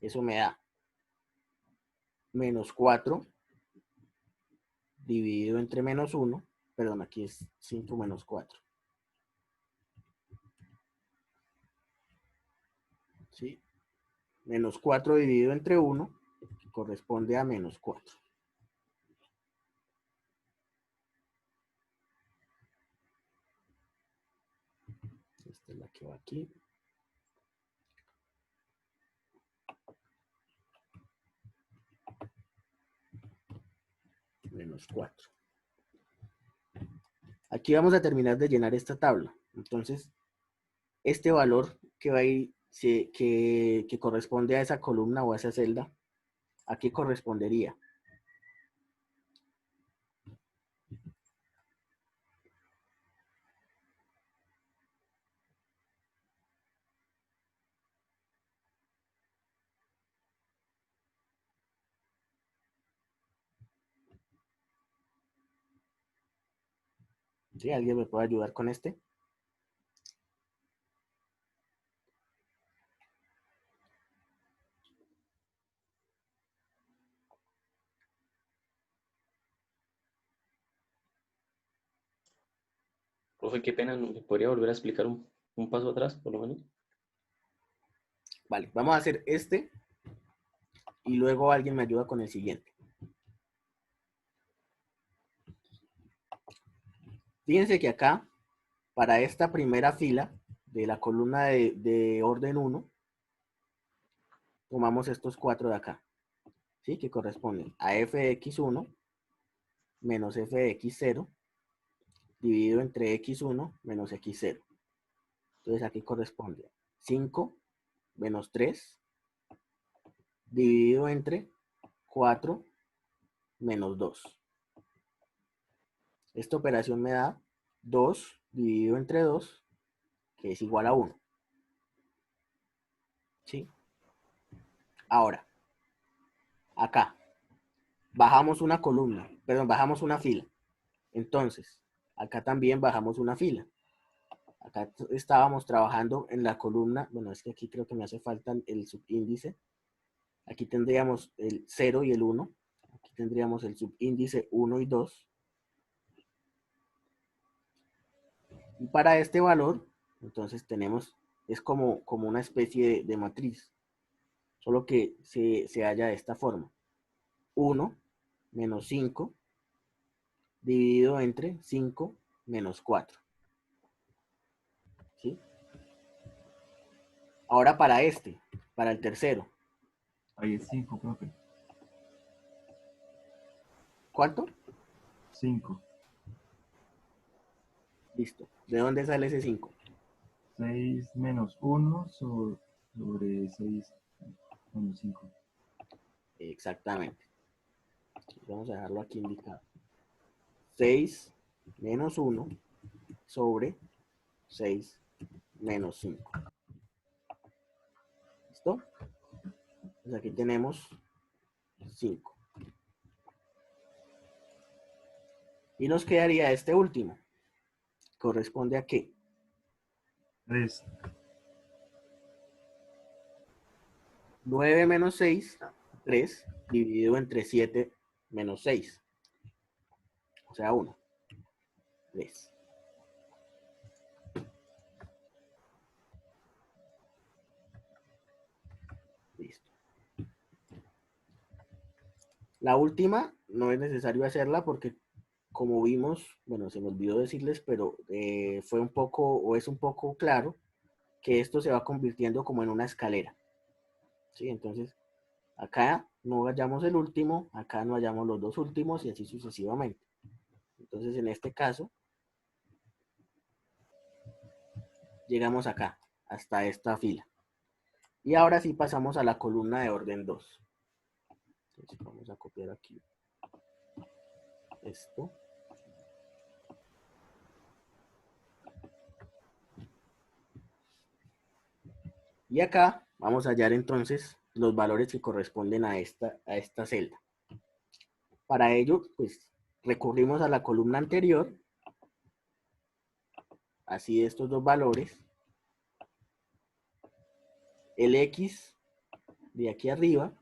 Eso me da menos 4 dividido entre menos 1. Perdón, aquí es 5 menos 4. ¿Sí? Menos 4 dividido entre 1 corresponde a menos 4. Esta es la que va aquí. Menos 4. Aquí vamos a terminar de llenar esta tabla. Entonces, este valor que va ahí, que corresponde a esa columna o a esa celda, ¿a qué correspondería? ¿Sí? ¿Alguien me puede ayudar con este? Profe, qué pena, ¿me podría volver a explicar un paso atrás, por lo menos? Vale, vamos a hacer este y luego alguien me ayuda con el siguiente. Fíjense que acá, para esta primera fila de la columna de orden 1, tomamos estos 4 de acá, ¿sí? Que corresponden a f de x1 menos f de x0 dividido entre x1 menos x0. Entonces aquí corresponde 5 menos 3 dividido entre 4 menos 2. Esta operación me da 2 dividido entre 2 que es igual a 1. ¿Sí? Ahora, acá, bajamos una columna, perdón, bajamos una fila. Entonces, acá también bajamos una fila. Acá estábamos trabajando en la columna, bueno, es que aquí creo que me hace falta el subíndice. Aquí tendríamos el 0 y el 1. Aquí tendríamos el subíndice 1 y 2. Y para este valor, entonces tenemos, es como una especie de matriz, solo que se halla de esta forma. 1 menos 5 dividido entre 5 menos 4. ¿Sí? Ahora para el tercero. Ahí es 5, profe. ¿Cuánto? 5. Listo. ¿De dónde sale ese 5? 6 menos 1 sobre 6 menos 5. Exactamente. Vamos a dejarlo aquí indicado. 6 menos 1 sobre 6 menos 5. ¿Listo? Pues aquí tenemos 5. Y nos quedaría este último. ¿Corresponde a qué? 3. 9 menos 6, 3, dividido entre 7 menos 6. O sea, 1. 3. Listo. La última no es necesario hacerla porque, como vimos, bueno, se me olvidó decirles, pero fue un poco, o es un poco claro, que esto se va convirtiendo como en una escalera. ¿Sí? Entonces, acá no hallamos el último, acá no hallamos los dos últimos y así sucesivamente. Entonces, en este caso, llegamos acá, hasta esta fila. Y ahora sí pasamos a la columna de orden 2. Entonces, vamos a copiar aquí esto. Y acá vamos a hallar entonces los valores que corresponden a esta celda. Para ello, pues recurrimos a la columna anterior, así de estos dos valores, el X de aquí arriba,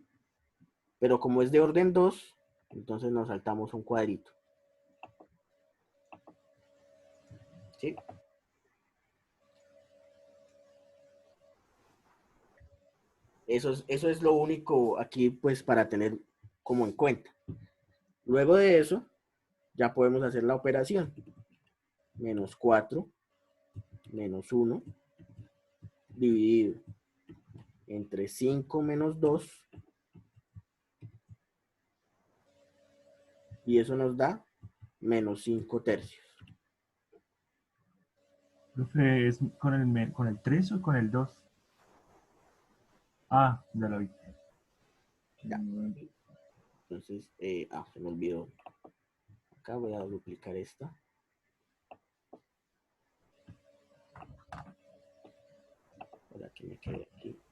pero como es de orden 2, entonces nos saltamos un cuadrito. ¿Sí? Eso es lo único aquí, pues, para tener como en cuenta. Luego de eso, ya podemos hacer la operación. Menos 4, menos 1, dividido entre 5 menos 2, y eso nos da menos 5 tercios. Profe, ¿es con el 3 o con el 2? Ah, ya lo vi. Ya. Entonces, se me olvidó. Acá voy a duplicar esta. Para que me quede aquí.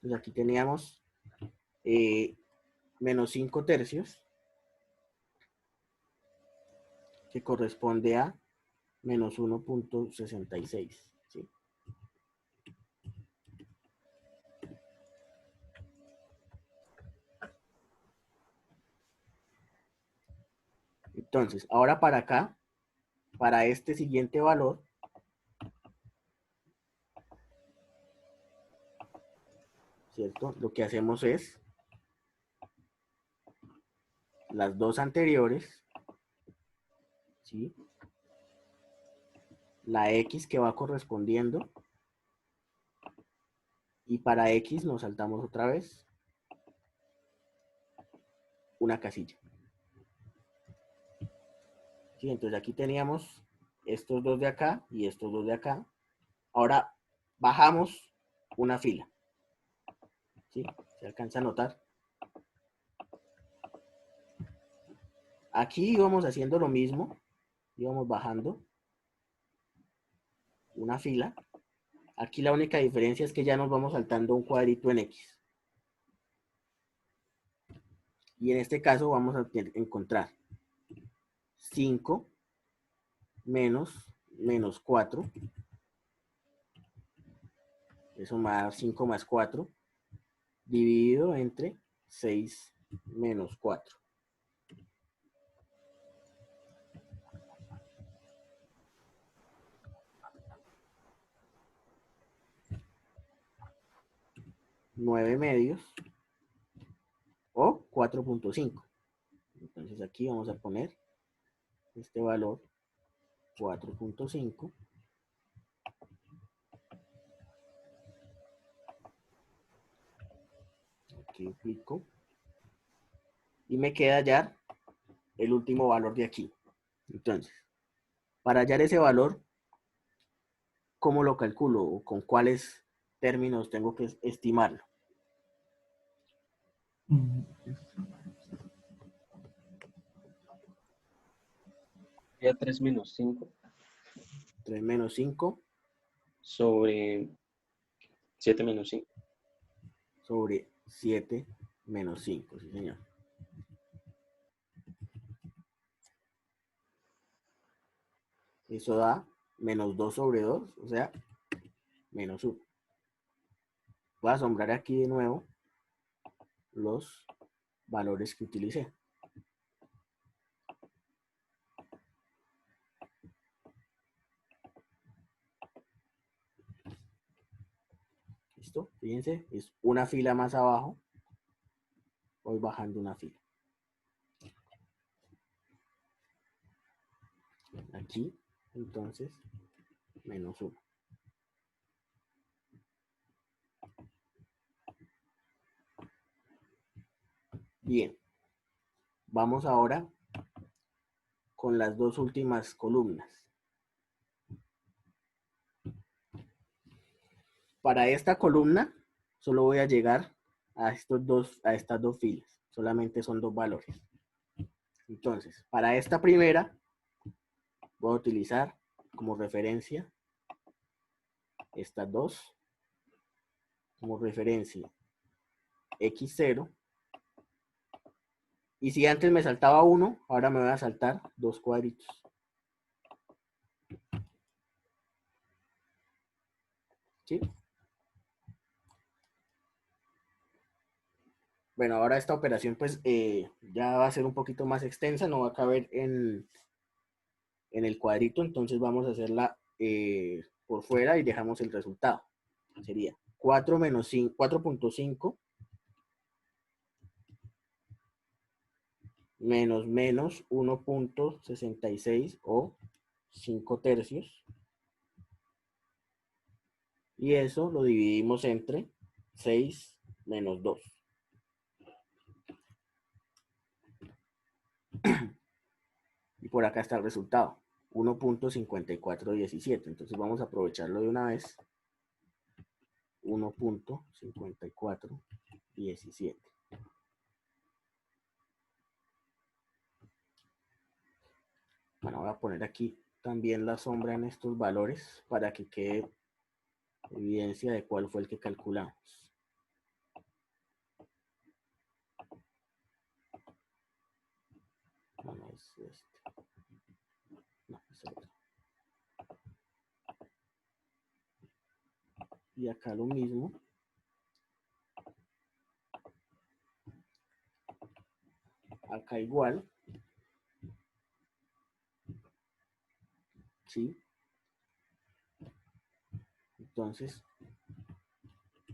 Entonces aquí teníamos menos 5 tercios, que corresponde a menos 1.66. ¿Sí? Entonces, ahora para acá, para este siguiente valor, ¿cierto? Lo que hacemos es las dos anteriores, ¿sí? La X que va correspondiendo, y para X nos saltamos otra vez una casilla. ¿Sí? Entonces aquí teníamos estos dos de acá y estos dos de acá. Ahora bajamos una fila. ¿Sí? ¿Se alcanza a notar? Aquí íbamos haciendo lo mismo, íbamos bajando una fila. Aquí la única diferencia es que ya nos vamos saltando un cuadrito en X. Y en este caso vamos a encontrar 5 menos 4. Eso más 5 más 4 dividido entre 6 menos 4. Nueve medios o 4.5. Entonces aquí vamos a poner este valor 4.5. Aquí aplico. Y me queda hallar el último valor de aquí. Entonces, para hallar ese valor, ¿cómo lo calculo? ¿O con cuáles términos tengo que estimarlo? Ya 3 menos 5 3 menos 5 sobre 7 menos 5. sobre 7 menos 5. Sí, señor. Eso da menos 2 sobre 2, o sea, menos 1. Voy a asombrar aquí de nuevo los valores que utilicé. ¿Listo? Fíjense, es una fila más abajo. Voy bajando una fila. Aquí, entonces, menos 1. Bien, vamos ahora con las dos últimas columnas. Para esta columna, solo voy a llegar a estas dos filas. Solamente son dos valores. Entonces, para esta primera, voy a utilizar como referencia estas dos. Como referencia x0. Y si antes me saltaba 1, ahora me voy a saltar 2 cuadritos. ¿Sí? Bueno, ahora esta operación pues ya va a ser un poquito más extensa, no va a caber en el cuadrito, entonces vamos a hacerla por fuera y dejamos el resultado. Sería 4 menos 5, 4.5 menos 1.66 o 5 tercios. Y eso lo dividimos entre 6 menos 2. Y por acá está el resultado, 1.5417. Entonces vamos a aprovecharlo de una vez. 1.5417. Bueno, voy a poner aquí también la sombra en estos valores para que quede evidencia de cuál fue el que calculamos. No, no es este. No, es otro. Y acá lo mismo. Acá igual. ¿Sí? Entonces,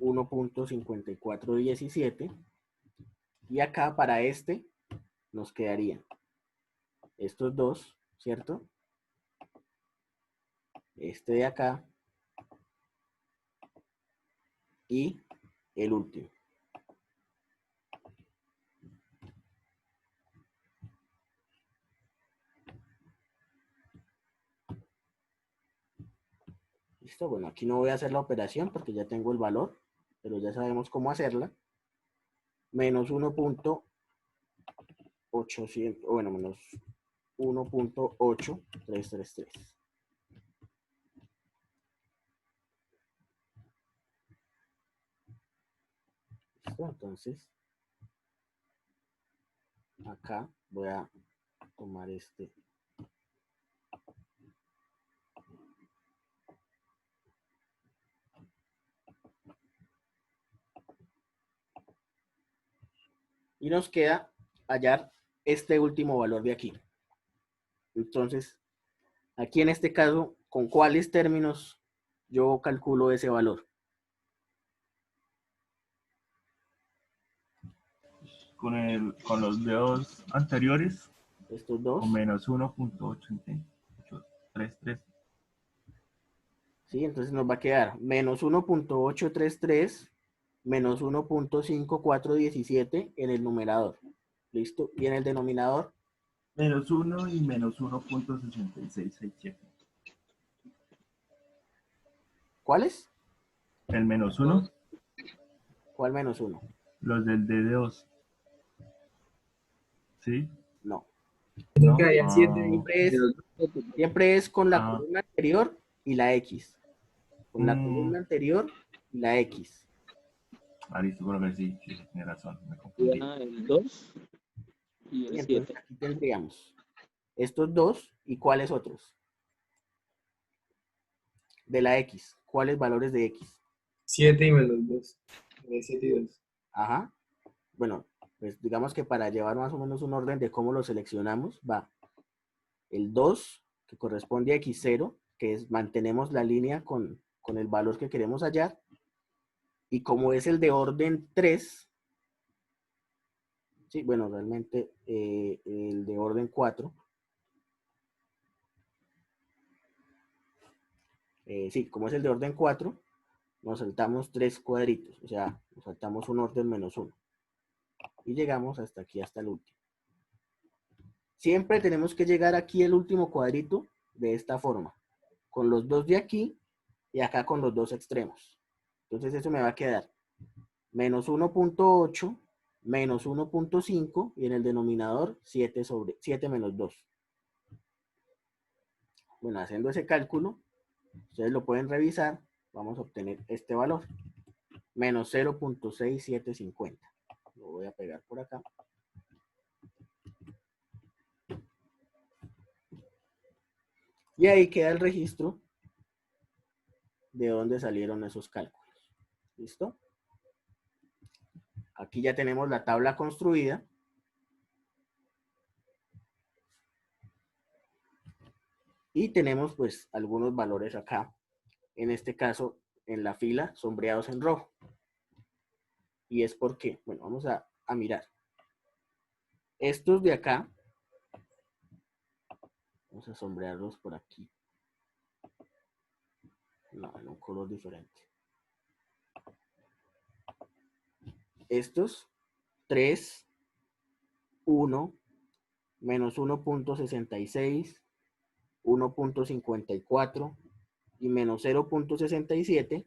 1.5417. Y acá para este nos quedarían estos dos, ¿cierto? Este de acá y el último. ¿Listo? Bueno, aquí no voy a hacer la operación porque ya tengo el valor, pero ya sabemos cómo hacerla. Menos 1.800, bueno, menos 1.8333. ¿Listo? Entonces, acá voy a tomar este. Y nos queda hallar este último valor de aquí. Entonces, aquí en este caso, ¿con cuáles términos yo calculo ese valor? Con los dedos anteriores, Estos dos. o menos 1.833. ¿Sí? Entonces nos va a quedar menos 1.833 menos 1.5417 en el numerador. ¿Listo? Y en el denominador, Menos 1 y menos 1.6667. ¿cuáles? El menos 1, ¿Cuál menos 1? los del DD2. ¿Sí? No. ¿No? Quedarían 7 Siempre es con la Ah. columna anterior y la X. Con la columna anterior y la X. Listo, por ver si tiene razón, me confundí. El 2 y Y el entonces 7. aquí tendríamos estos dos y cuáles otros. De la X. ¿Cuáles valores de X? 7 y menos 2. 7 y 2. Ajá. Bueno, pues digamos que para llevar más o menos un orden de cómo lo seleccionamos, va el 2, que corresponde a X0, que es mantenemos la línea con el valor que queremos hallar. Y como es el de orden 3, sí, bueno, realmente el de orden 4, sí, como es el de orden 4, nos saltamos 3 cuadritos, o sea, nos saltamos un orden menos 1. Y llegamos hasta aquí, hasta el último. Siempre tenemos que llegar aquí el último cuadrito de esta forma, con los dos de aquí y acá con los dos extremos. Entonces eso me va a quedar menos 1.8 menos 1.5 y en el denominador 7 menos 2. Bueno, haciendo ese cálculo, ustedes lo pueden revisar, vamos a obtener este valor, menos 0.6750. Lo voy a pegar por acá. Y ahí queda el registro de dónde salieron esos cálculos. ¿Listo? Aquí ya tenemos la tabla construida. Y tenemos pues algunos valores acá. En este caso, en la fila, sombreados en rojo. Y es porque, bueno, vamos a mirar. Estos de acá, vamos a sombrearlos por aquí. No, en un color diferente. Estos, 3, 1, menos 1.66, 1.54 y menos 0.67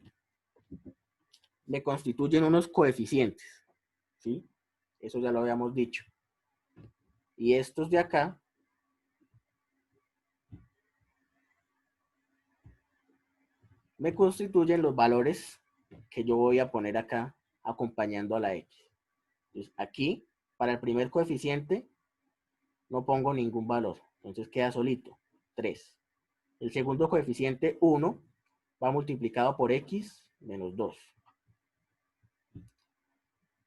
me constituyen unos coeficientes, ¿sí? Eso ya lo habíamos dicho. Y estos de acá me constituyen los valores que yo voy a poner acá acompañando a la X. Entonces, aquí, para el primer coeficiente, no pongo ningún valor. Entonces queda solito, 3. El segundo coeficiente, 1, va multiplicado por X menos 2.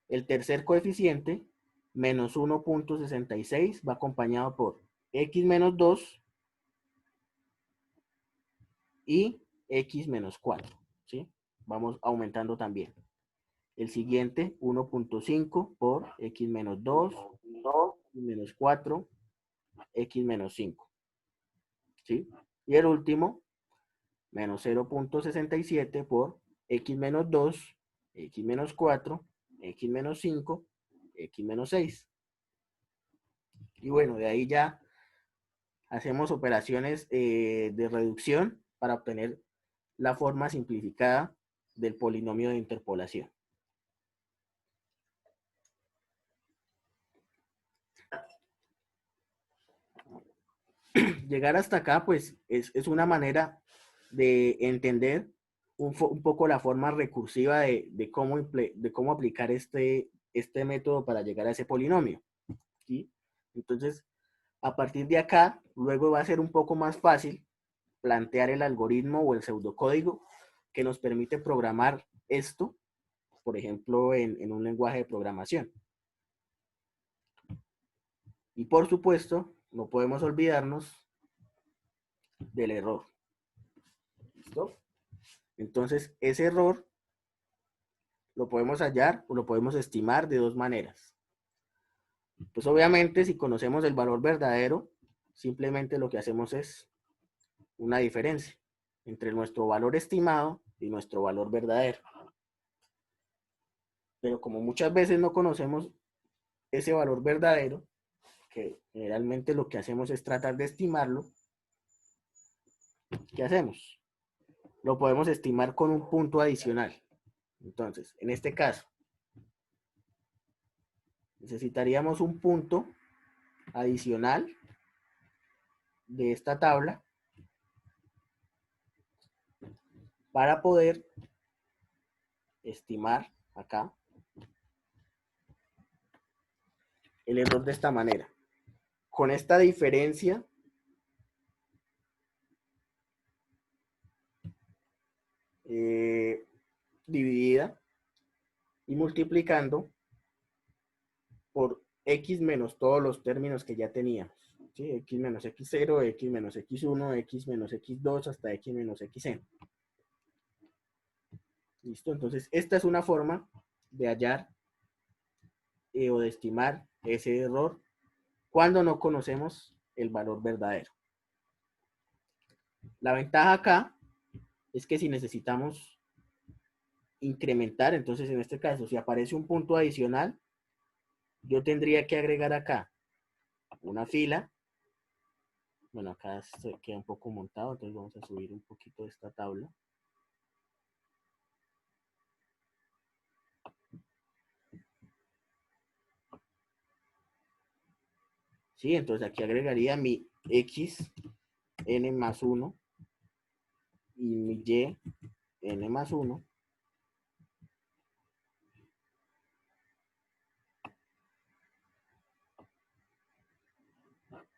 El tercer coeficiente, menos 1.66, va acompañado por X menos 2 y X menos 4. ¿Sí? Vamos aumentando también. El siguiente, 1.5 por X menos 2, X menos 4, X menos 5. ¿Sí? Y el último, menos 0.67 por X menos 2, X menos 4, X menos 5, X menos 6. Y bueno, de ahí ya hacemos operaciones de reducción para obtener la forma simplificada del polinomio de interpolación. Llegar hasta acá, pues, es una manera de entender un poco la forma recursiva de cómo aplicar este método para llegar a ese polinomio, ¿sí? Entonces, a partir de acá, luego va a ser un poco más fácil plantear el algoritmo o el pseudocódigo que nos permite programar esto, por ejemplo, en un lenguaje de programación. Y por supuesto, no podemos olvidarnos del error. ¿Listo? Entonces, ese error lo podemos hallar o lo podemos estimar de dos maneras. Pues obviamente, si conocemos el valor verdadero, simplemente lo que hacemos es una diferencia entre nuestro valor estimado y nuestro valor verdadero. Pero como muchas veces no conocemos ese valor verdadero, que generalmente lo que hacemos es tratar de estimarlo, ¿qué hacemos? Lo podemos estimar con un punto adicional. Entonces, en este caso, necesitaríamos un punto adicional de esta tabla para poder estimar acá el error de esta manera. Con esta diferencia dividida y multiplicando por x menos todos los términos que ya teníamos. ¿Sí? X menos x0, x menos x1, x menos x2 hasta x menos xn. ¿Listo? Entonces, esta es una forma de hallar o de estimar ese error cuando no conocemos el valor verdadero. La ventaja acá es que si necesitamos incrementar, entonces en este caso, si aparece un punto adicional, yo tendría que agregar acá una fila. Bueno, acá se queda un poco montado, entonces vamos a subir un poquito esta tabla. Sí, entonces aquí agregaría mi x n más 1 y mi y n más 1.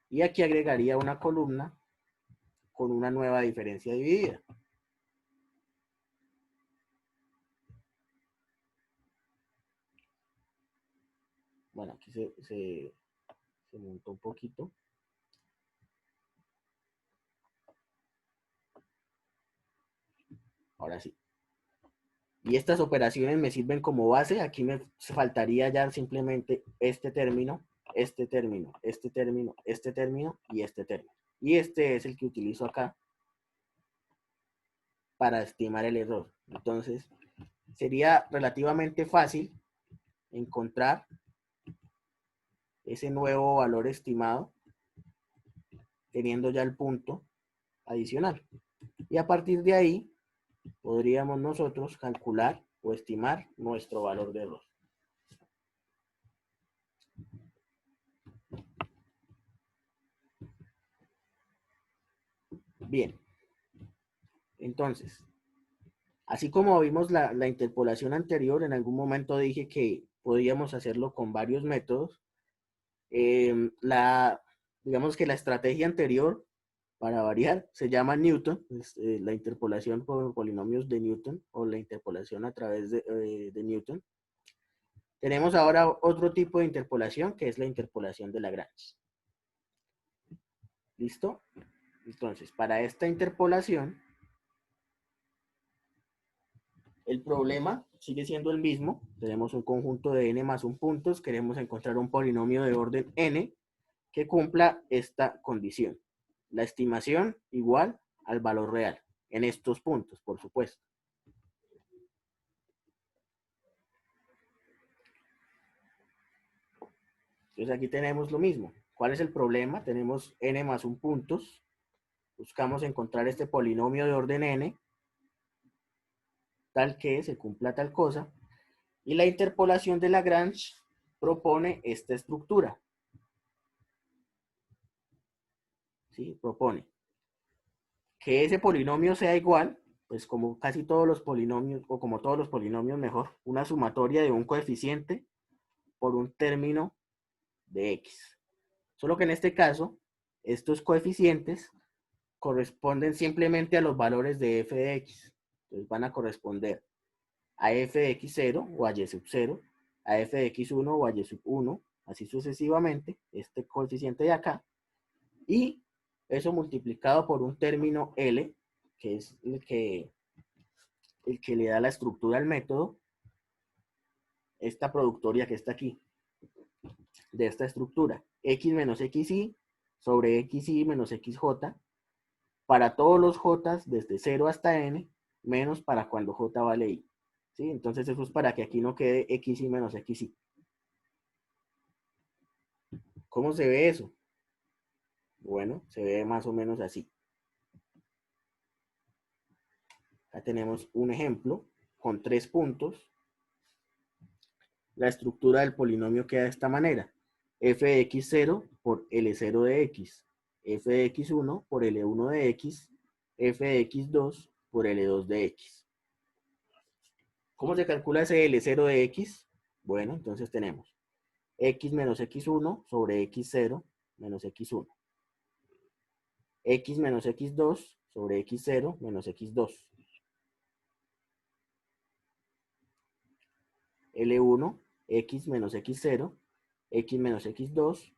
Y aquí agregaría una columna con una nueva diferencia dividida. Bueno, aquí se montó un poquito. Ahora sí. Y estas operaciones me sirven como base. Aquí me faltaría ya simplemente este término, este término, este término, este término y este término. Y este es el que utilizo acá para estimar el error. Entonces, sería relativamente fácil encontrar ese nuevo valor estimado teniendo ya el punto adicional. Y a partir de ahí, podríamos nosotros calcular o estimar nuestro valor de error. Bien. Entonces, así como vimos la interpolación anterior, en algún momento dije que podíamos hacerlo con varios métodos. Digamos que la estrategia anterior, para variar, se llama Newton, la interpolación por polinomios de Newton o la interpolación a través de Newton. Tenemos ahora otro tipo de interpolación que es la interpolación de Lagrange. ¿Listo? Entonces, para esta interpolación, el problema sigue siendo el mismo. Tenemos un conjunto de n más 1 puntos. Queremos encontrar un polinomio de orden n que cumpla esta condición. La estimación igual al valor real. En estos puntos, por supuesto. Entonces aquí tenemos lo mismo. ¿Cuál es el problema? Tenemos n más 1 puntos. Buscamos encontrar este polinomio de orden n tal que se cumpla tal cosa. Y la interpolación de Lagrange propone esta estructura. ¿Sí? Propone que ese polinomio sea igual, pues como casi todos los polinomios, o como todos los polinomios mejor, una sumatoria de un coeficiente por un término de x. Solo que en este caso, estos coeficientes corresponden simplemente a los valores de f de x. Entonces van a corresponder a f de x0 o a y sub 0, a f de x1 o a y sub 1, así sucesivamente, este coeficiente de acá, y eso multiplicado por un término L, que es el que le da la estructura al método, esta productoria que está aquí, de esta estructura, x menos xy sobre xy menos xj, para todos los j desde 0 hasta n, menos para cuando j vale i. ¿Sí? Entonces eso es para que aquí no quede xy menos xy. ¿Cómo se ve eso? Bueno, se ve más o menos así. Acá tenemos un ejemplo con 3 puntos. La estructura del polinomio queda de esta manera. F de x0 por L0 de x, f de x1 por L1 de x, f de x2 por L2 de x. ¿Cómo se calcula ese L0 de x? Bueno, entonces tenemos x menos x1 sobre x0 menos x1. X menos x2 sobre x0 menos x2. L1, x menos x0, x menos x2.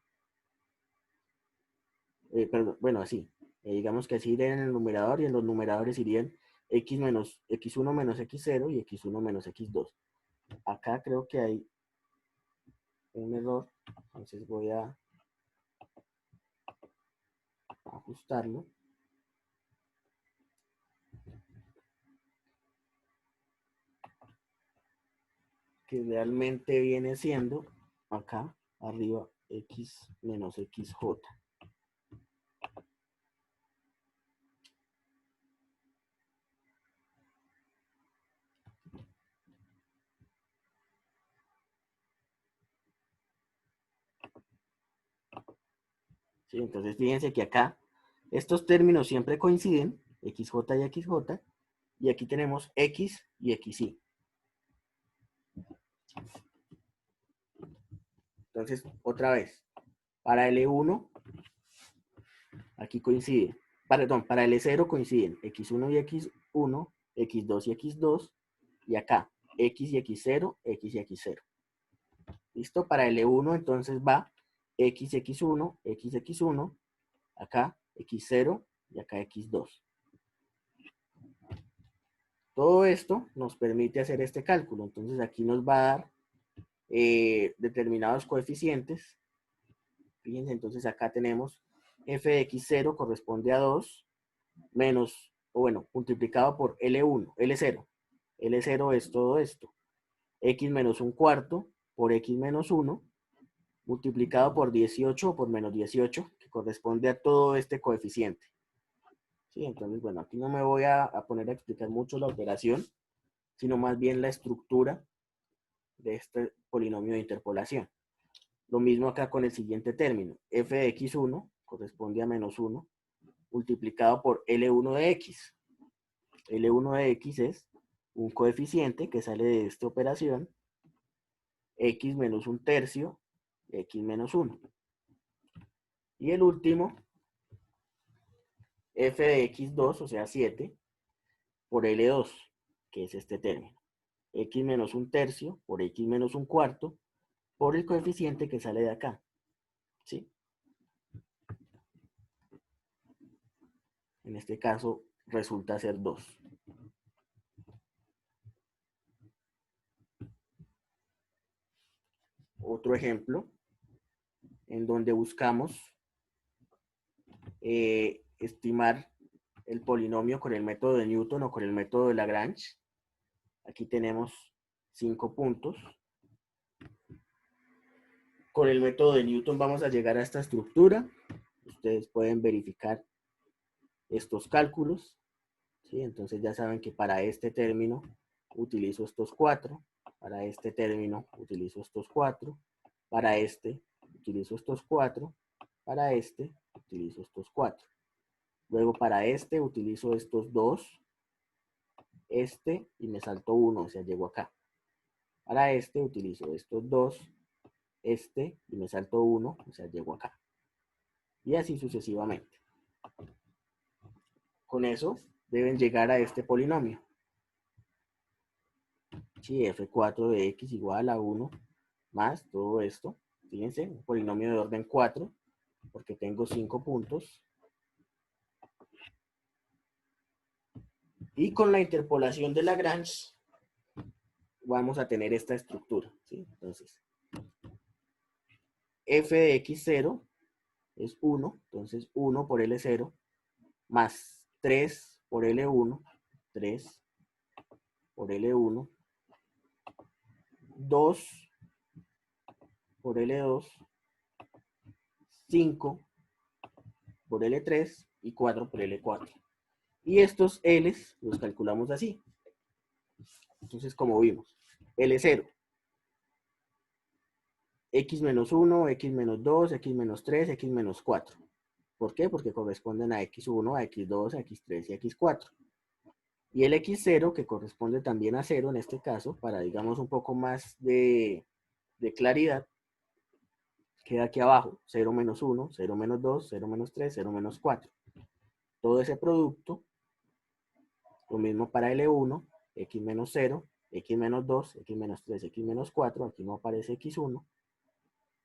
Perdón, bueno, así. Digamos que así irían en el numerador y en los numeradores irían x menos x1 menos x0 y x1 menos x2. Acá creo que hay un error, entonces voy a ajustarlo. Que realmente viene siendo acá arriba x menos xj. ¿Sí? Entonces fíjense que acá estos términos siempre coinciden, xj y xj, y aquí tenemos x y xy. Entonces, otra vez, para L1, aquí coincide, perdón, para L0 coinciden x1 y x1, x2 y x2, y acá x y x0, x y x0. ¿Listo? Para L1 entonces va x, x1, x, x1, acá x0 y acá x2. Todo esto nos permite hacer este cálculo. Entonces aquí nos va a dar determinados coeficientes. Fíjense, entonces acá tenemos f de x0 corresponde a 2 menos, o bueno, multiplicado por L1, L0. L0 es todo esto. X menos un cuarto por X menos 1 multiplicado por 18 o por menos 18, que corresponde a todo este coeficiente. ¿Sí? Entonces, bueno, aquí no me voy a poner a explicar mucho la operación, sino más bien la estructura de este polinomio de interpolación. Lo mismo acá con el siguiente término. F de x1 corresponde a menos 1 multiplicado por L1 de x. L1 de x es un coeficiente que sale de esta operación, x menos un tercio, x menos 1. Y el último, f de x2, o sea 7, por L2, que es este término. X menos un tercio por x menos un cuarto por el coeficiente que sale de acá. ¿Sí? En este caso resulta ser 2. Otro ejemplo en donde buscamos estimar el polinomio con el método de Newton o con el método de Lagrange. Aquí tenemos 5 puntos. Con el método de Newton vamos a llegar a esta estructura. Ustedes pueden verificar estos cálculos. ¿Sí? Entonces ya saben que para este término utilizo estos 4. Para este término utilizo estos 4. Para este utilizo estos 4. Para este utilizo estos 4. Luego para este utilizo estos 2. Y me salto 1, o sea, llego acá. Para este utilizo estos 2. Y me salto 1, o sea, llego acá. Y así sucesivamente. Con eso deben llegar a este polinomio. Sí, f4 de x igual a 1 más todo esto. Fíjense, un polinomio de orden 4, porque tengo 5 puntos. Y con la interpolación de Lagrange vamos a tener esta estructura, ¿sí? Entonces, f de x0 es 1, entonces 1 por L0, más 3 por L1, 3 por L1, 2 por L2, 5 por L3 y 4 por L4. Y estos L's los calculamos así. Entonces, como vimos, L0, x menos 1, x menos 2, x menos 3, x menos 4. ¿Por qué? Porque corresponden a x1, a x2, a x3 y a x4. Y el x0, que corresponde también a 0 en este caso, para digamos un poco más de claridad, queda aquí abajo, 0 menos 1, 0 menos 2, 0 menos 3, 0 menos 4. Todo ese producto, lo mismo para L1, x menos 0, x menos 2, x menos 3, x menos 4, aquí no aparece x1,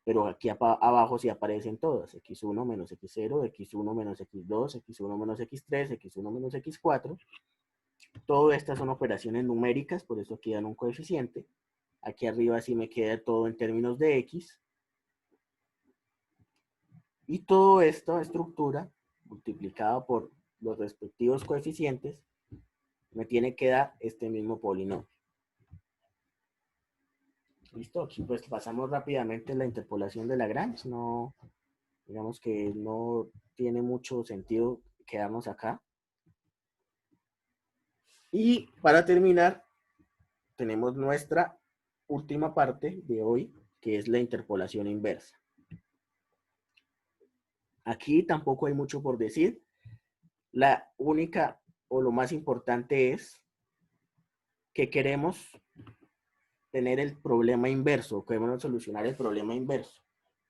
pero aquí abajo sí aparecen todas, x1 menos x0, x1 menos x2, x1 menos x3, x1 menos x4. Todas estas son operaciones numéricas, por eso aquí dan un coeficiente. Aquí arriba sí me queda todo en términos de x. Y toda esta estructura, multiplicada por los respectivos coeficientes, me tiene que dar este mismo polinomio. ¿Listo? Aquí pues pasamos rápidamente la interpolación de Lagrange. No, digamos que no tiene mucho sentido quedarnos acá. Y para terminar, tenemos nuestra última parte de hoy, que es la interpolación inversa. Aquí tampoco hay mucho por decir. La única o lo más importante es que queremos tener el problema inverso, queremos solucionar el problema inverso.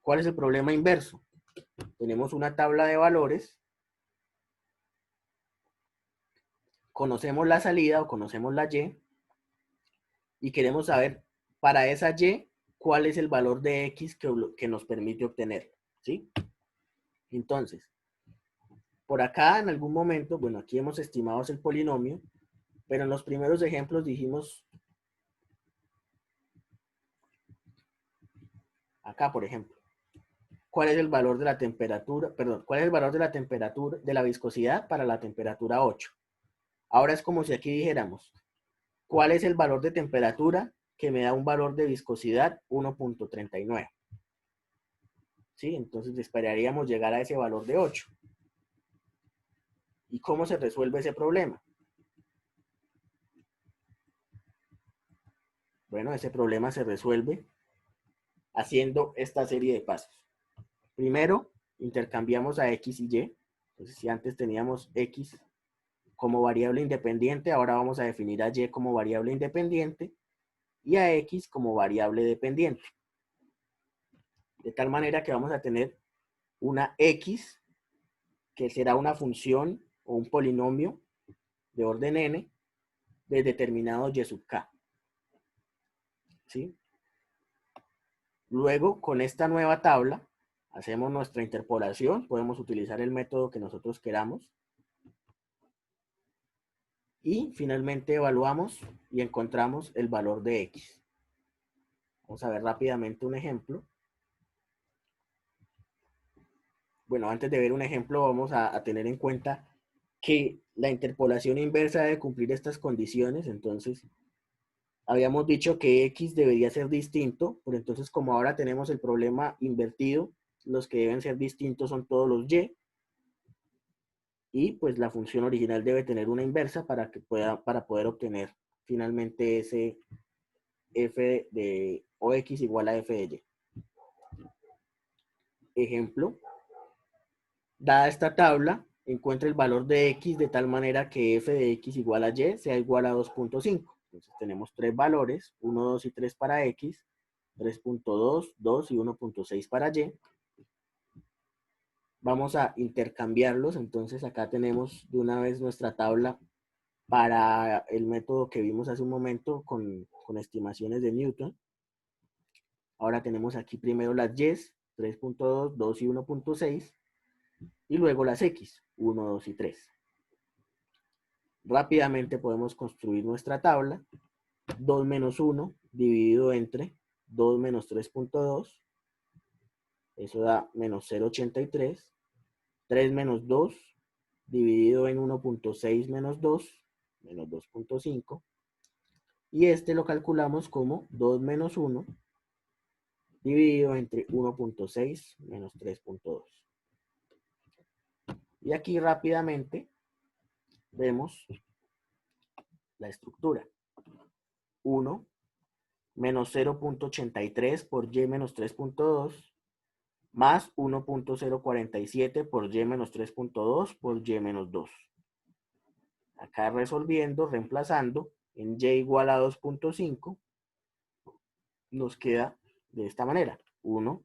¿Cuál es el problema inverso? Tenemos una tabla de valores, conocemos la salida o conocemos la y queremos saber para esa y cuál es el valor de x que nos permite obtener, ¿sí? Entonces, por acá en algún momento, bueno, aquí hemos estimado el polinomio, pero en los primeros ejemplos dijimos, acá por ejemplo, ¿cuál es el valor de la temperatura? Perdón, ¿cuál es el valor de la temperatura, de la viscosidad para la temperatura 8? Ahora es como si aquí dijéramos, ¿cuál es el valor de temperatura que me da un valor de viscosidad 1.39? ¿Sí? Entonces esperaríamos llegar a ese valor de 8. ¿Y cómo se resuelve ese problema? Bueno, ese problema se resuelve haciendo esta serie de pasos. Primero, intercambiamos a x y y. Entonces, si antes teníamos x como variable independiente, ahora vamos a definir a y como variable independiente y a x como variable dependiente. De tal manera que vamos a tener una x que será una función o un polinomio de orden n de determinado y sub k. ¿Sí? Luego, con esta nueva tabla, hacemos nuestra interpolación. Podemos utilizar el método que nosotros queramos. Y finalmente evaluamos y encontramos el valor de x. Vamos a ver rápidamente un ejemplo. Bueno, antes de ver un ejemplo, vamos a tener en cuenta que la interpolación inversa debe cumplir estas condiciones. Entonces, habíamos dicho que x debería ser distinto, pero entonces como ahora tenemos el problema invertido, los que deben ser distintos son todos los y pues la función original debe tener una inversa para poder obtener finalmente ese f de OX igual a f de Y. Ejemplo, dada esta tabla, encuentra el valor de X de tal manera que f de X igual a Y sea igual a 2.5. Entonces tenemos tres valores, 1, 2 y 3 para X, 3.2, 2 y 1.6 para Y. Vamos a intercambiarlos, entonces acá tenemos de una vez nuestra tabla para el método que vimos hace un momento con estimaciones de Newton. Ahora tenemos aquí primero las Y, 3.2, 2 y 1.6, y luego las X, 1, 2 y 3. Rápidamente podemos construir nuestra tabla. 2 menos 1 dividido entre 2 menos 3.2, eso da menos 0.83. 3 menos 2 dividido en 1.6 menos 2, menos 2.5. Y este lo calculamos como 2 menos 1 dividido entre 1.6 menos 3.2. Y aquí rápidamente vemos la estructura. 1 menos 0.83 por y menos 3.2 más 1.047 por y menos 3.2 por y menos 2. Acá resolviendo, reemplazando en y igual a 2.5, nos queda de esta manera. 1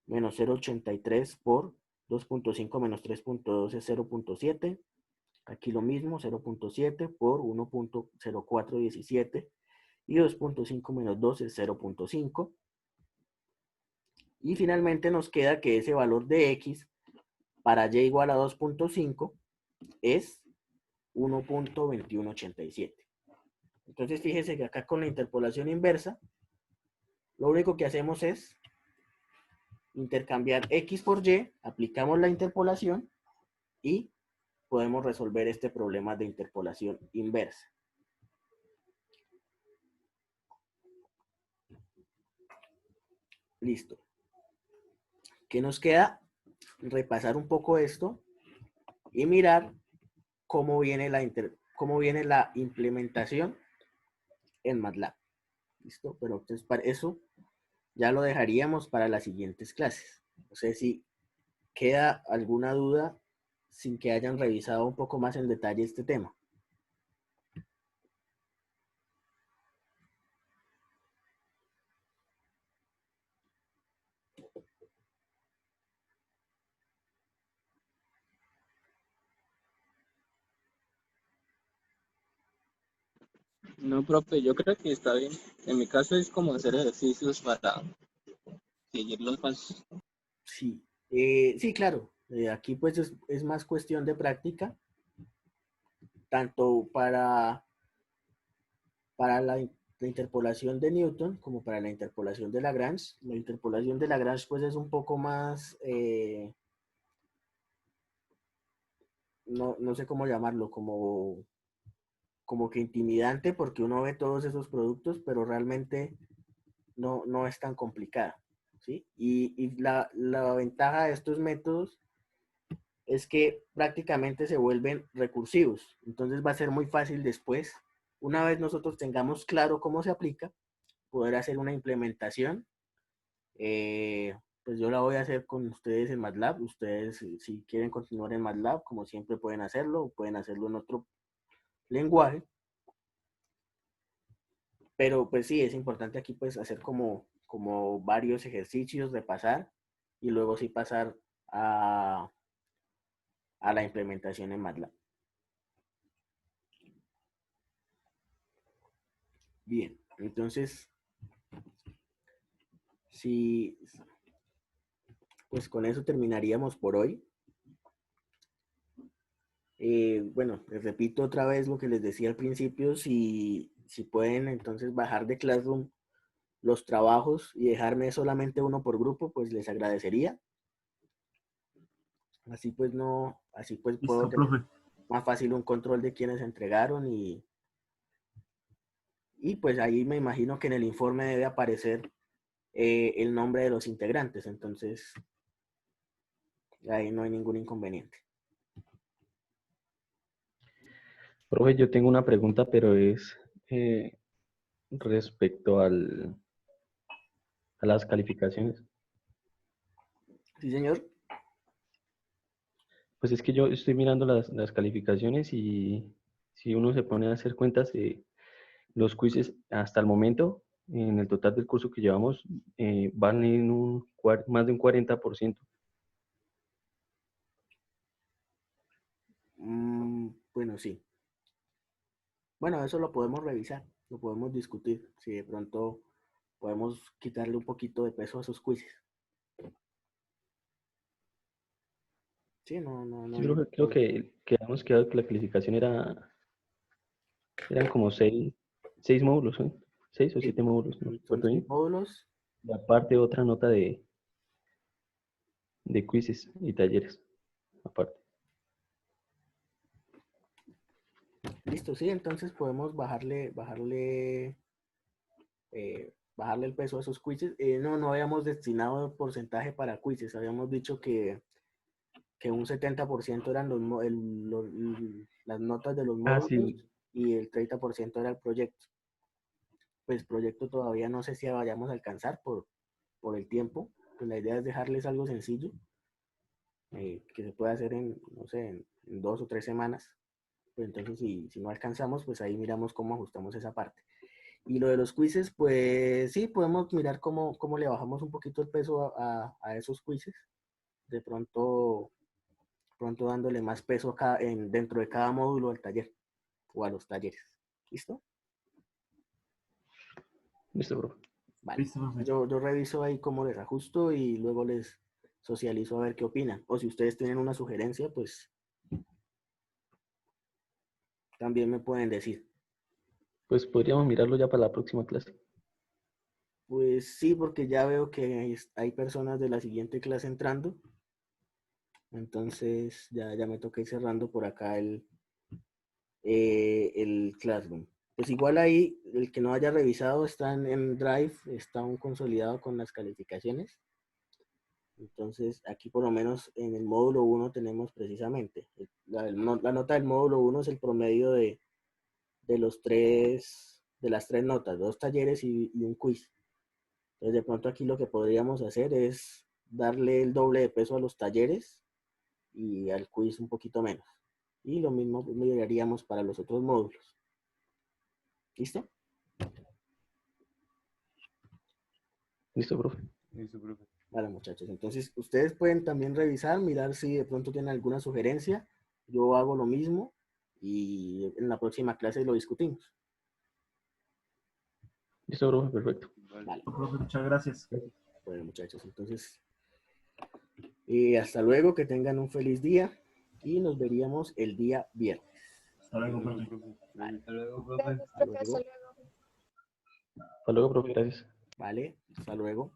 menos 0.83 por 2.5 menos 3.2 es 0.7. Aquí lo mismo, 0.7 por 1.0417 y 2.5 menos 2 es 0.5. Y finalmente nos queda que ese valor de X para y igual a 2.5 es 1.2187. Entonces fíjese que acá con la interpolación inversa, lo único que hacemos es intercambiar X por Y, aplicamos la interpolación y podemos resolver este problema de interpolación inversa. Listo. ¿Qué nos queda? Repasar un poco esto y mirar cómo viene la implementación en MATLAB. ¿Listo? Pero entonces para eso ya lo dejaríamos para las siguientes clases. No sé si queda alguna duda sin que hayan revisado un poco más en detalle este tema. No, profe, yo creo que está bien. En mi caso es como hacer ejercicios para seguir los pasos. Sí, sí, claro. Aquí pues es más cuestión de práctica, tanto para la interpolación de Newton como para la interpolación de Lagrange. La interpolación de Lagrange pues es un poco más, no sé cómo llamarlo, como que intimidante porque uno ve todos esos productos, pero realmente no es tan complicada, ¿sí? Y la ventaja de estos métodos es que prácticamente se vuelven recursivos. Entonces va a ser muy fácil después, una vez nosotros tengamos claro cómo se aplica, poder hacer una implementación. Pues yo la voy a hacer con ustedes en MATLAB. Ustedes, si quieren continuar en MATLAB, como siempre pueden hacerlo, o pueden hacerlo en otro lenguaje. Pero pues sí, es importante aquí pues hacer como varios ejercicios, repasar, y luego sí pasar a la implementación en MATLAB. Bien, entonces, sí, pues con eso terminaríamos por hoy. Bueno, les repito otra vez lo que les decía al principio, si pueden entonces bajar de Classroom los trabajos y dejarme solamente uno por grupo, pues les agradecería. Así pues puedo Listo, tener profe. más fácil un control de quienes entregaron y pues ahí me imagino que en el informe debe aparecer el nombre de los integrantes, entonces ahí no hay ningún inconveniente. Profe, yo tengo una pregunta, pero es Respecto a las calificaciones, Sí, señor. pues es que yo estoy mirando las calificaciones y si uno se pone a hacer cuentas, los quizzes hasta el momento, en el total del curso que llevamos, van en más de un 40%. Bueno, sí. Bueno, eso lo podemos revisar, lo podemos discutir. Si de pronto podemos quitarle un poquito de peso a esos quizzes. Sí, no Sí, hay creo, ningún creo problema. que quedamos quedado que la calificación eran como seis módulos, ¿sí? 6 o 7 Sí, módulos, no son recuerdo 6 bien. módulos. Y aparte otra nota de quizzes y talleres, aparte. Listo, sí, entonces podemos bajarle el peso a esos quizzes. No habíamos destinado porcentaje para quizzes. Habíamos dicho que un 70% eran las notas de los Ah, módulos sí, y el 30% era el proyecto. Pues proyecto todavía no sé si vayamos a alcanzar por el tiempo. Pues la idea es dejarles algo sencillo que se puede hacer en, no sé, en 2 o 3 semanas. Pues entonces si no alcanzamos, pues ahí miramos cómo ajustamos esa parte. Y lo de los quizzes, pues sí, podemos mirar cómo le bajamos un poquito el peso a esos quizzes. De pronto dándole más peso dentro de cada módulo del taller o a los talleres. ¿Listo? listo, profe. Vale. Listo, profe. Yo reviso ahí cómo les ajusto y luego les socializo a ver qué opinan. O si ustedes tienen una sugerencia, pues también me pueden decir. Pues podríamos mirarlo ya para la próxima clase. Pues sí, porque ya veo que hay personas de la siguiente clase entrando. Entonces ya me toca ir cerrando por acá el Classroom. Pues igual ahí, el que no haya revisado está en Drive, está aún consolidado con las calificaciones. Entonces, aquí por lo menos en el módulo 1 tenemos precisamente, la nota del módulo 1 es el promedio de las tres notas, 2 talleres y un quiz. Entonces, de pronto aquí lo que podríamos hacer es darle el doble de peso a los talleres y al quiz un poquito menos. Y lo mismo miraríamos para los otros módulos. ¿Listo? Listo, profe. Vale, muchachos. Entonces, ustedes pueden también revisar, mirar si de pronto tienen alguna sugerencia. Yo hago lo mismo y en la próxima clase lo discutimos. Listo, profe, perfecto. Vale. Profe, muchas gracias. Bueno, muchachos. Entonces, hasta luego, que tengan un feliz día y nos veríamos el día viernes. Hasta luego, profe. Vale. Hasta luego, profe. Hasta luego. Hasta luego, profe, gracias. Vale. Hasta luego.